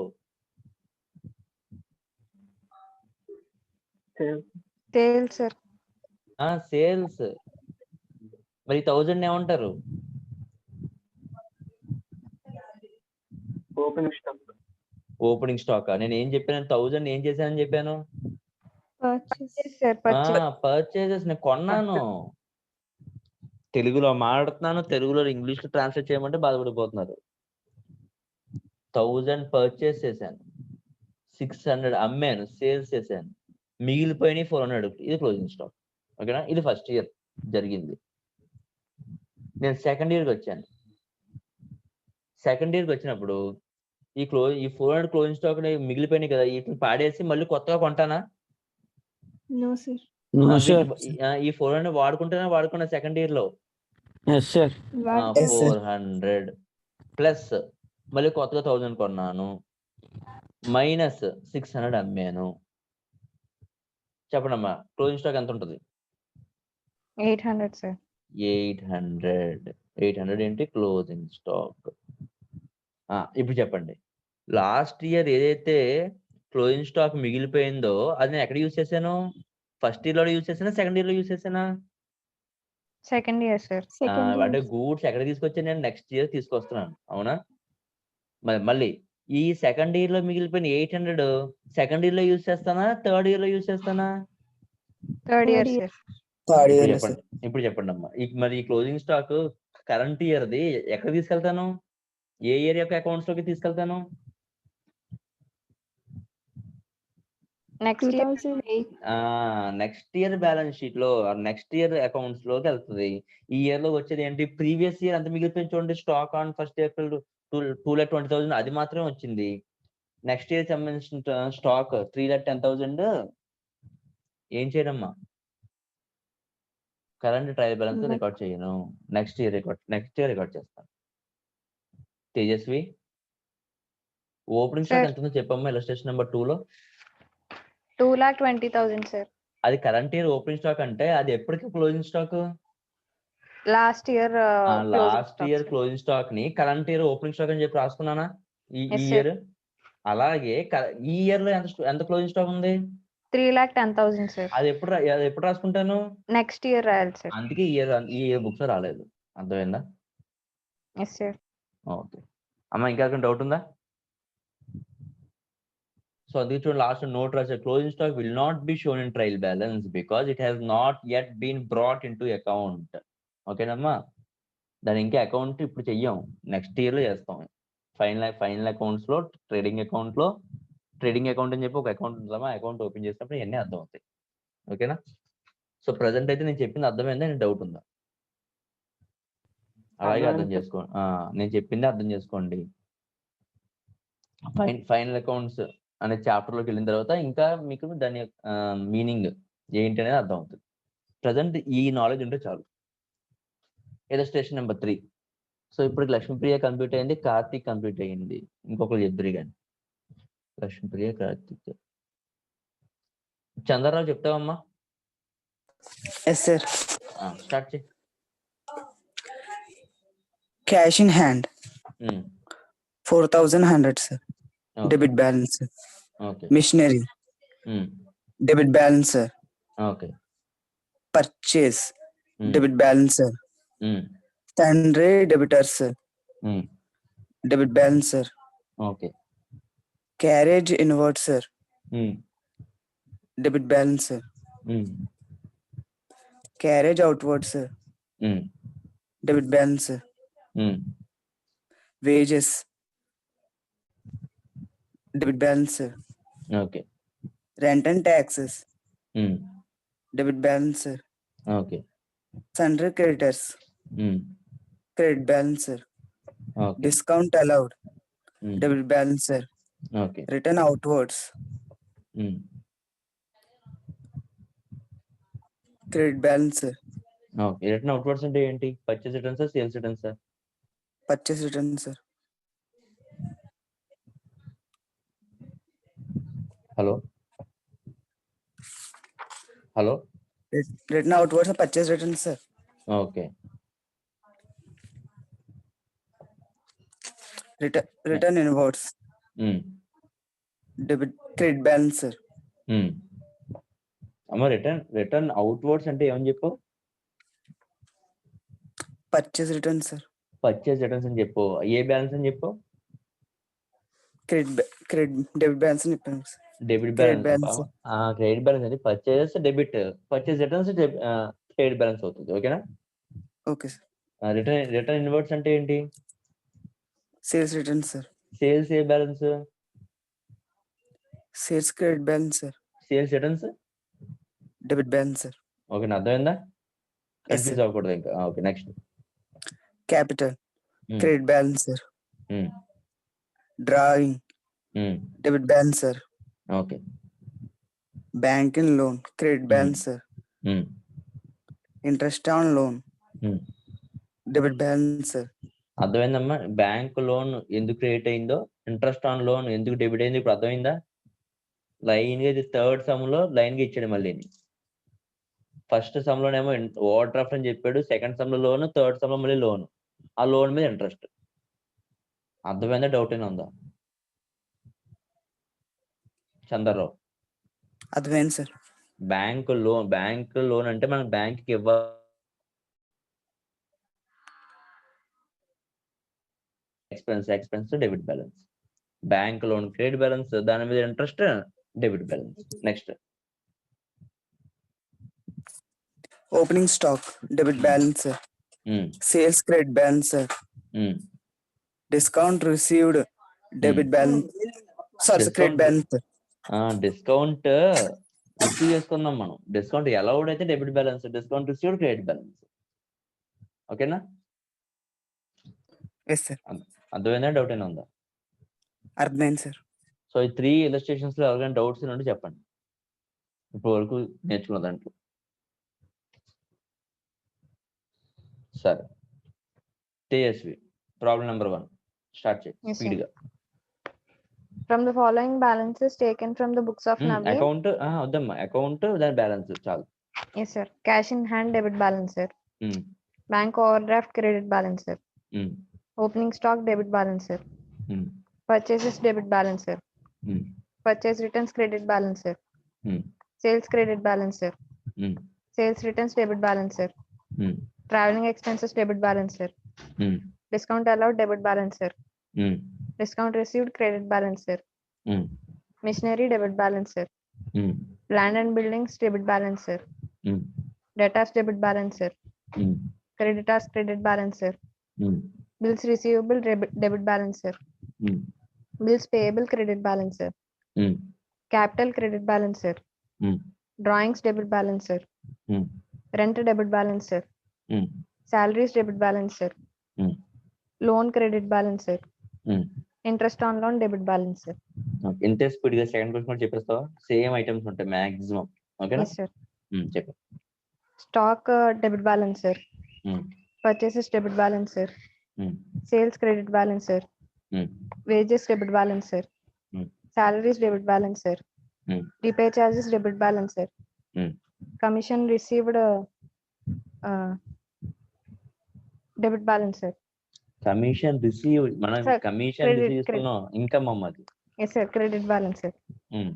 Sales sir. సేల్స్. మరి 1000 ఏమంటారు? Opening stock. Opening stock. నేను ఏం చెప్పాను? 1000 ఏం చేశానని చెప్పాను? పర్చేసెస్. నేను కొన్నాను. తెలుగులో మాట్లాడుతున్నాను, తెలుగులో ఇంగ్లీష్ లో ట్రాన్స్లేట్ చేయమంటే బాధపడిపోతున్నారు. 1000 పర్చేస్ చేశాను, 600 అమ్మాను, సేల్స్ చేశాను, మిగిలిపోయినాయి 400. ఇది క్లోజింగ్ స్టాక్. ఓకేనా? ఇది ఫస్ట్ ఇయర్ జరిగింది. నేను సెకండ్ ఇయర్కి వచ్చాను. సెకండ్ ఇయర్కి వచ్చినప్పుడు ఈ 400 క్లోజింగ్ స్టాక్ మిగిలిపోయినాయి కదా, వీటిని పాడేసి మళ్ళీ కొత్తగా కొంటానా? No sir. ఈ 400 వాడుకున్నా సెకండ్ ఇయర్ లో. 400 ప్లస్ మళ్ళీ కొత్తగా 1000 కొన్నాను, మైనస్ 600 అమ్మాను. చెప్పండి అమ్మా, క్లోజింగ్ స్టాక్ ఎంత ఉంటుంది? 800 సార్. 800 ఏంటి క్లోజింగ్ స్టాక్? ఇప్పుడు చెప్పండి, లాస్ట్ ఇయర్ ఏదైతే క్లోజింగ్ స్టాక్ మిగిలిపోయిందో అది నేను ఎక్కడ యూజ్ చేశాను? ఫస్ట్ ఇయర్ లో యూజ్ చేశానా, సెకండ్ ఇయర్ లో యూజ్ చేశానా? Second year sir. అంటే గూడ్స్ ఎక్కడ తీసుకొచ్చాను? నేను నెక్స్ట్ ఇయర్ తీసుకొస్తున్నాను, అవునా? మళ్ళీ ఈ సెకండ్ ఇయర్ లో మిగిలిపోయిన 800 సెకండ్ ఇయర్ లో యూజ్ చేస్తానా, థర్డ్ ఇయర్ లో యూజ్ చేస్తానా? Third year sir. ఇప్పుడు చెప్పండి అమ్మా, మరి ఈ క్లోజింగ్ స్టాక్ కరెంట్ ఇయర్ది ఎక్కడ తీసుకెళ్తాను? ఏ ఇయర్ యొక్క అకౌంట్స్ లోకి తీసుకెళ్తాను? నెక్స్ట్ ఇయర్ బ్యాలెన్స్ షీట్ లో, నెక్స్ట్ ఇయర్ అకౌంట్స్ లోకి వెళ్తుంది. ఈ ఇయర్ లో వచ్చేది ఏంటి? ప్రీవియస్ ఇయర్ ఎంత మిగిలిపోయింది చూడండి. స్టాక్ ఆన్ 1st April 2,20,000 అది మాత్రమే వచ్చింది. నెక్స్ట్ ఇయర్ సంబంధించిన స్టాక్ 3,10,000 ఏం చేయడమ్మా? కరెంట్ ట్రయల్ బ్యాలెన్స్ రికార్డ్ చేయను, నెక్స్ట్ ఇయర్ రికార్డ్ చేస్తాను. తేజస్వి, ఓపెనింగ్ స్టాక్ ఎంత ఉందో చెప్పమ్మా ఇలస్ట్రేషన్ నెంబర్ 2 లో. 2,20,000 సార్. అది కరెంట్ ఇయర్ ఓపెనింగ్ స్టాక్ అంటే అది ఎప్పటికి closing stock? Last year closing stock ని కరెంట్ ఇయర్ ఓపెనింగ్ స్టాక్ అని చెప్పి రాసుకున్నానా ఈ ఇయర్? అలాగే ఈ ఇయర్ లో ఎంత క్లోజింగ్ స్టాక్ ఉంది? 3,10,000 సార్. అది ఎప్పుడు రాసుకుంటాను? నెక్స్ట్ ఇయర్ రాయాలి సార్. అందుకే ఈ ఇయర్ బుక్స్ రాలేదు. అర్థమైందా? Yes sir. ఓకే అమ్మ, ఇంకా డౌట్ ఉందా? సో అందుకే చూడండి, లాస్ట్ నోట్ రాసే closing stock will not be shown in trial balance because it has not yet been brought into account. ఓకేనమ్మా, దాని ఇంకా అకౌంట్ ఇప్పుడు చెయ్యం, నెక్స్ట్ ఇయర్ లో చేస్తాం. ఫైనల్ అకౌంట్స్ లో ట్రేడింగ్ అకౌంట్ అని చెప్పి ఒక అకౌంట్ ఉంటుందమ్మా, అకౌంట్ ఓపెన్ చేసినప్పుడు ఇవన్నీ అర్థం అవుతాయి. ఓకేనా? సో ప్రజెంట్ అయితే నేను చెప్పింది అర్థమైందా? నేను డౌట్ ఉందా? అలాగే అర్థం చేసుకోండి, నేను చెప్పింది అర్థం చేసుకోండి. ఫైనల్ అకౌంట్స్ అనే చాప్టర్ లోకి వెళ్ళిన తర్వాత ఇంకా మీకు దాని మీనింగ్ ఏంటి అనేది అర్థం అవుతుంది. ప్రజెంట్ ఈ నాలెడ్జ్ ఉంటే చాలు. Illustration number 3. సో ఇప్పుడు లక్ష్మీప్రియ కంప్లీట్ అయింది, కార్తీక్ కంప్లీట్ అయ్యింది. ఇంకొకరు ఇద్దరు కానీ లక్ష్మీప్రియ, కార్తీక్. చంద్రరావు చెప్తావమ్మా? Yes sir. స్టార్ట్ చేయి. Cash in hand 4,100 sir. Debit balance. Okay. Machinery debit balance sir. Okay. Purchase debit balance sir. Sundry debtors sir. Debit balance sir. Okay. Carriage inward sir. Debit balance sir. Carriage outward sir. Debit balance sir. Wages debit balance sir. Okay. Rent and taxes debit balance sir. Okay. Sundry creditors credit balance sir. Okay. Discount allowed debit balance sir. Okay. Return outwards credit balance sir. Okay. Return outwards అంటే ఏంటి? Purchase returns, sales returns? Purchase return sir. Hello hello. Return outwards purchase return sir. Okay. Return inwards debit credit balance sir. అమ్మ, రిటర్న్ అవుట్వర్డ్స్ అంటే ఏమని చెప్పు? Purchase return sir. Purchase returns అని చెప్పు. ఏ బ్యాలెన్స్ అని చెప్పు? క్రెడిట్ డెబిట్ బ్యాలెన్స్ అని చెప్పాను సార్. Debit credit balance. Balance. Credit balance అంటే purchase debit, purchase returns credit balance అవుతుంది. ఓకేనా? Okay sir. రిటర్న్ ఇన్వర్డ్స్ అంటే ఏంటి? Sales return sir. సేల్స్ ఏ balance? Sales credit balance sir. Sales returns debit balance sir. Okay, అర్థమైందా? Yes, confuse sir. అవ్వకూడదు ఇంకా. Okay, next. Capital credit balance sir. Drawing debit balance sir. Okay. Bank in loan credit balance sir. Interest on loan debit balance sir. అర్థమైందమ్మా? బ్యాంక్ లోన్ ఎందుకు క్రియేట్ అయిందో, ఇంట్రెస్ట్ ఆన్ లోన్ ఎందుకు డెబిట్ అయింది ఇప్పుడు అర్థమైందా? లైన్ గా ఇది థర్డ్ సమ్ లో లైన్ గా ఇచ్చాడు. మళ్ళీ ఫస్ట్ సమ్ లోనేమో ఓవర్ డ్రాఫ్ట్ అని చెప్పాడు, సెకండ్ సమ్ లో లోన్, థర్డ్ సమ్ లో మళ్ళీ లోన్. ఆ లోన్ మీద ఇంట్రెస్ట్. అర్థమైందా? డౌట్ అయినా ఉందా చంద్రరావు? అర్థమైంది సార్. బ్యాంక్ లోన్ అంటే మనం బ్యాంక్ కి expense debit balance. Bank loan credit balance, దాని మీద interest debit balance. Next. Opening stock debit balance sir. Sales credit balance sir. Discount received debit balance sorry credit balance. Discount receive చేసుకున్నాం మనం. డిస్కౌంట్ అలౌడ్ అయితే debit balance, discount received credit balance. ఓకేనా? Yes sir. అర్థమైందా? డౌట్ అయినా ఉందా? అర్థమైంది సార్. సో ఈ 3 ఇలస్ట్రేషన్స్ లో ఎవరికైనా డౌట్స్ ఉంటే చెప్పండి, ఇప్పటి వరకు నేర్చుకున్న దాంట్లో. సరే, తేజస్వి, ప్రాబ్లం నెంబర్ 1 స్టార్ట్ చేయి Yes, sir. స్పీడ్ గా. From the following balances taken from the books of Naveen. Account వద్దమ్మా, అకౌంట్ దాని బ్యాలెన్స్ చాలు. Yes, sir. Cash in hand debit balance, sir. Hmm. Bank overdraft credit balance, sir. Hmm. Opening stock debit balance, sir. Hmm. Purchases debit balance, sir. Hmm. Purchase returns credit balance, sir. Hmm. Sales credit balance sir. Um, sales returns debit balance sir. Um, travelling expenses debit balance sir. Um, discount allowed debit balance sir. Um, discount received credit balance sir. Um, machinery debit balance sir. Um, land and buildings debit balance sir. Um, debtors debit balance sir. Um, creditors credit balance sir. Um, bills receivable debit balance sir. Um, bills payable credit balance sir. Um, capital credit balance sir. Um, drawings debit balance sir. Um, rent debit balance sir. Um, salaries debit balance sir. Um, loan credit balance sir. Um. Interest on loan debit balance sir. ఇంతే స్పీడ్ గా సెకండ్ క్వశ్చన్ కూడా చెప్పేస్తావా? సేమ్ ఐటమ్స్ ఉంటాయి మాక్సిమం. ఓకేనా? Yes sir. చెప్పు. Stock debit balance sir. Um, purchases debit balance sir. Um, sales credit balance sir. Um, wages debit balance sir. Hmm. salaries debit balance sir. Hmm. Repair charges debit balance sir. Hmm. Commission received debit balance sir. Commission receive మనం Sir, కమిషన్ credit, రిసీవ్ చేసుకున్నాం ఇన్కమ్ అమ్మది. Yes sir. Credit balance sir. Um,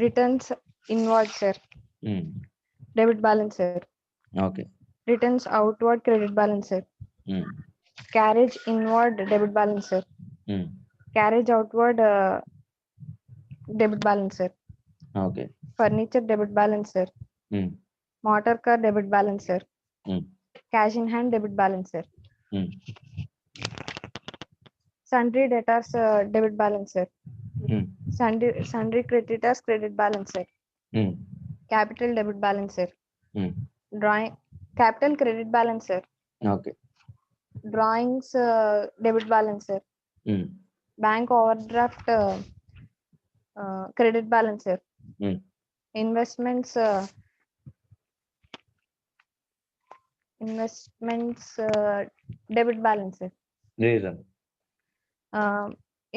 returns inward sir. Um, debit balance sir. Okay. Returns outward credit balance sir. Um, carriage inward debit balance sir. Um, carriage outward debit balance sir. Okay. Furniture debit balance sir. Um, motor car debit balance sir. Um, cash in hand debit balance sir. Um, సన్డ్రీ debtors debit balance sir. Um, sundry creditors credit balance sir. Um, capital debit balance sir. Um, drawing capital credit balance sir. Okay. Drawings debit balance sir. Um, bank overdraft credit balance sir. Um, investments debit balance sir. Reason.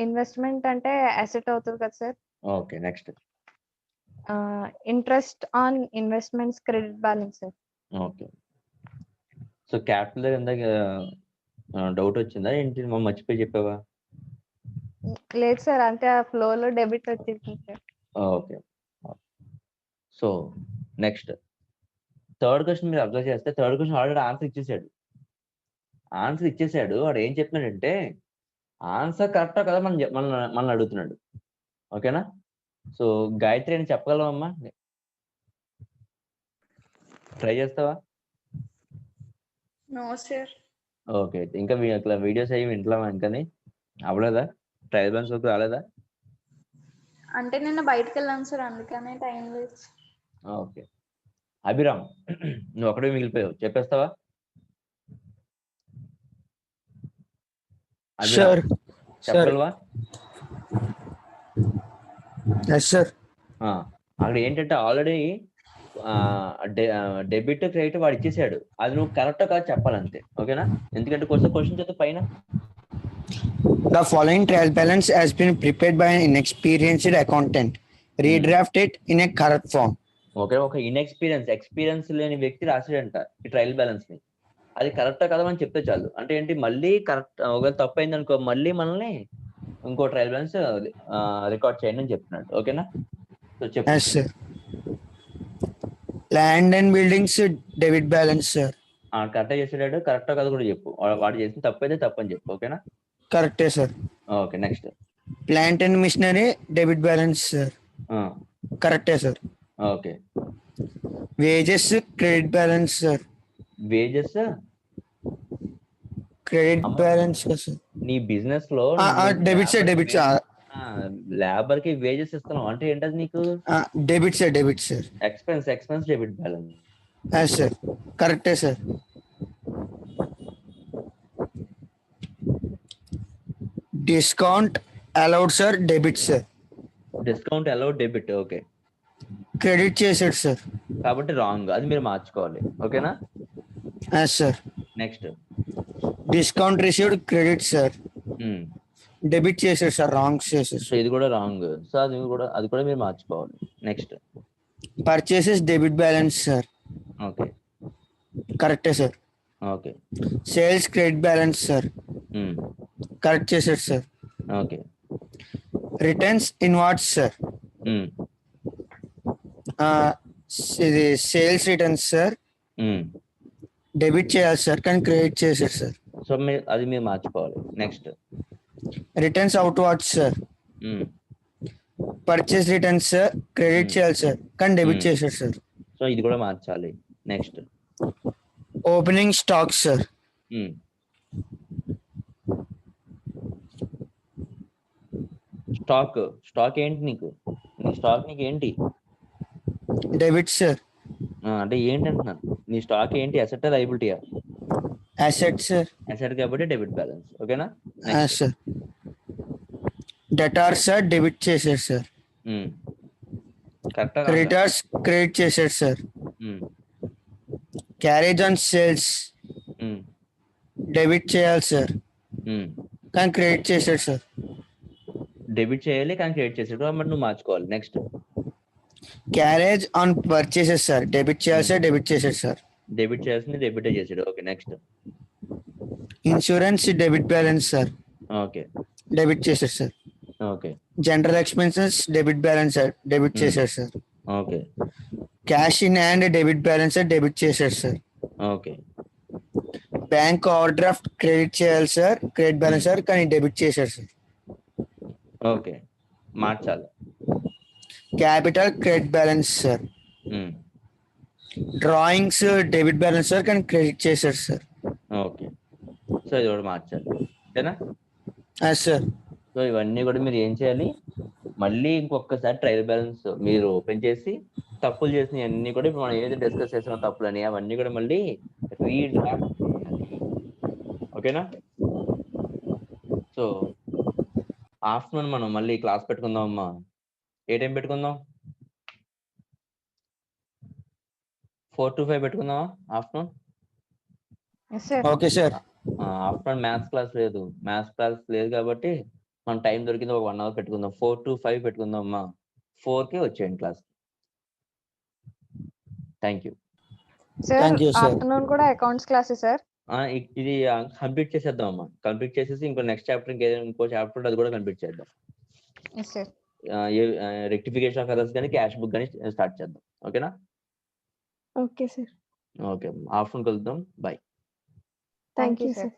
Investment అంటే అసెట్ అవుతుంది కదా sir. Okay. Next. Interest on investments credit balance sir. Okay. So capital ఇందాక డౌట్ వచ్చిందా ఏంటి? మనం మర్చిపోయి చెప్పావా? లేదు సార్, అంటే ఆ ఫ్లో లో డెబిట్ వచ్చింది sir. Okay. So next third question మీరు అబ్జర్వ్ చేస్తే థర్డ్ క్వశ్చన్ ఆల్రెడీ ఆన్సర్ ఇచ్చేసాడు. వాడు ఏం చెప్తున్నాడంటే ఆన్సర్ కరెక్టా కదా మన అడుగుతున్నాడు. ఓకేనా? సో గాయత్రి అని చెప్పగలవమ్మా? ట్రై చేస్తావా? No sir. ఓకే. ఇంకా అట్లా వీడియోస్ అయ్యి వింటలామా? ఇంకని అవ్వలేదా? ట్రయల్ బ్యాలెన్స్ వరకు రాలేదా? అంటే నిన్న బయటకు వెళ్ళాను సార్, అందుకనే టైం లేదు. ఓకే. అభిరామ్ నువ్వు ఒకటే మిగిలిపోయావు, చెప్పేస్తావా? Sure. చెప్పగలవా? Yes, sir. అక్కడ ఏంటంటే ఆల్రెడీ డెబిట్ క్రెడిట్ వాడు ఇచ్చేసాడు. అది నువ్వు కరెక్ట్ కాదు చెప్పాలంతే. ఓకేనా? ఎందుకంటే క్వశ్చన్ చేస్తే పైన The following trial balance has been prepared by an inexperienced accountant. Redraft it in a correct form. Okay. ఒక ఎక్స్పీరియన్స్ లేని వ్యక్తి రాసాడంట ఈ ట్రయల్ బ్యాలెన్స్ ని. అది కరెక్టా కదా అని చెప్తే చాలు. అంటే ఏంటి, మళ్ళీ కరెక్ట్ ఒకవేళ తప్పు అయింది అనుకో మళ్ళీ మనల్ని ఇంకో ట్రయల్ బ్యాలెన్స్ రికార్డ్ చేయండి అని చెప్తున్నాడు. ఓకేనా? సో చెప్పు. Yes, sir. Land and buildings debit balance, sir. Correct చేసాడు. కరెక్టా కదా కూడా చెప్పు. వాడు చేసిన తప్పు అయితే తప్పు అని చెప్పు. ఓకేనా? Correct, sir. Okay. Next. Plant and machinery debit balance, sir. Correct, sir. Okay. Wages credit balance, sir. Wages Credit balance, sir. నీ బిజినెస్ లో Debit, sir. Debit, sir. Labour కి వేజెస్ ఇస్తున్నావు అంటే ఏంటది నీకు? Debit, sir. Debit, sir. Expense debit balance. Yes, sir. Correct, sir. Discount allowed, sir. Debit, sir. Discount allowed debit. Okay. Credit చేసాడు, sir. కాబట్టి రాంగ్, అది మీరు మార్చుకోవాలి. ఓకేనా? Yes, sir. Next. Discount received credit, sir. Debit చేసాడు, sir. Wrong చేసాడు. సో ఇది కూడా రాంగ్. సో అది కూడా మీరు మార్చుకోవాలి. Next. Purchases debit balance, sir. Okay. Correct, sir. Okay. Sales credit balance, sir. Correct చేసాడు, sir. Okay. Returns inwards, sir. ఇది సేల్స్ రిటర్న్స్ సార్ డెబిట్ చేయాలి సార్ కానీ క్రెడిట్ చేశారు సార్. సో అది మీరు మార్చుకోవాలి. Next returns outwards sir purchase returns sir credit చేయాలి సార్ కానీ డెబిట్ చేశారు సార్. సో ఇది కూడా మార్చాలి. Next opening stock sir stock ఏంటి నీకు? నీ స్టాక్ నీకు ఏంటి? Debit sir. అంటే ఏంటి అంటున్నాను, నీ స్టాక్ ఏంటి? అసెట్ లయబిలిటీయా? Asset sir. అసెట్ కాబట్టి డెబిట్ బ్యాలెన్స్. ఓకేనా? సార్ డెటార్ సార్ డెబిట్ చేశారు సార్. కరెక్టా? క్రెడిటర్స్ క్రెడిట్ చేశారు sir. Carriage on sales debit చేయాలి సార్ కానీ క్రెడిట్ చేశారు సార్. డెబిట్ చేయాలి కానీ క్రెడిట్ చేసాడు కాబట్టి నువ్వు మార్చుకోవాలి. Next carriage on purchases sir debit చేయాలి సార్ డెబిట్ చేశారు సార్. డెబిట్ చేయాల్సింది డెబిట్ చేసాడు. Okay. Next insurance debit balance sir okay debit చేశారు sir. Okay. General expenses debit balance sir debit చేశారు sir. Okay. Cash in hand debit balance sir debit చేశారు sir. Okay. Bank overdraft credit చేయాలి సార్ క్రెడిట్ బ్యాలెన్స్ సార్ కానీ డెబిట్ చేశారు సార్. ఓకే. మార్చాలి. Capital credit balance sir. Drawings debit balance sir కానీ క్రెడిట్ చేశారు సార్. ఓకే. సో ఇది కూడా మార్చాలి. ఓకేనా? సార్. సో ఇవన్నీ కూడా మీరు ఏం చేయాలి, మళ్ళీ ఇంకొకసారి ట్రయల్ బ్యాలెన్స్ మీరు ఓపెన్ చేసి తప్పులు చేసిన అన్ని కూడా ఇప్పుడు మనం ఏదైతే డిస్కస్ చేసిన తప్పులని అవన్నీ కూడా మళ్ళీ రీడ్రాఫ్ట్ చేయాలి. ఓకేనా? సో ఆఫ్టర్నూన్ మనం మళ్ళీ క్లాస్ పెట్టుకుందాం అమ్మా. ఏ టైం పెట్టుకుందాం? 4 to 5 పెట్టుకుందామా afternoon? Okay sir. Afternoon maths class లేదు కాబట్టి మన టైం దొరికింది ఒక 1 hour పెట్టుకుందాం. 4 to 5 పెట్టుకుందాం అమ్మా. 4కే వచ్చేయండి class. Thank you sir. Afternoon కూడా అకౌంట్స్ క్లాసెస్ సార్. ఇది కంప్లీట్ చేసేద్దాం అమ్మా. కంప్లీట్ చేసేసి ఇంకో నెక్స్ట్ చాప్టర్ ఇంకో చాప్టర్ అది కూడా కంప్లీట్ చేద్దాం. రెక్టిఫికేషన్ ఆఫ్ ఎర్రర్స్ కానీ క్యాష్ బుక్ కానీ స్టార్ట్ చేద్దాం. ఓకేనా? Okay sir. ఓకే. ఆఫ్టర్నూన్ కలుద్దాం. బాయ్. Thank you sir.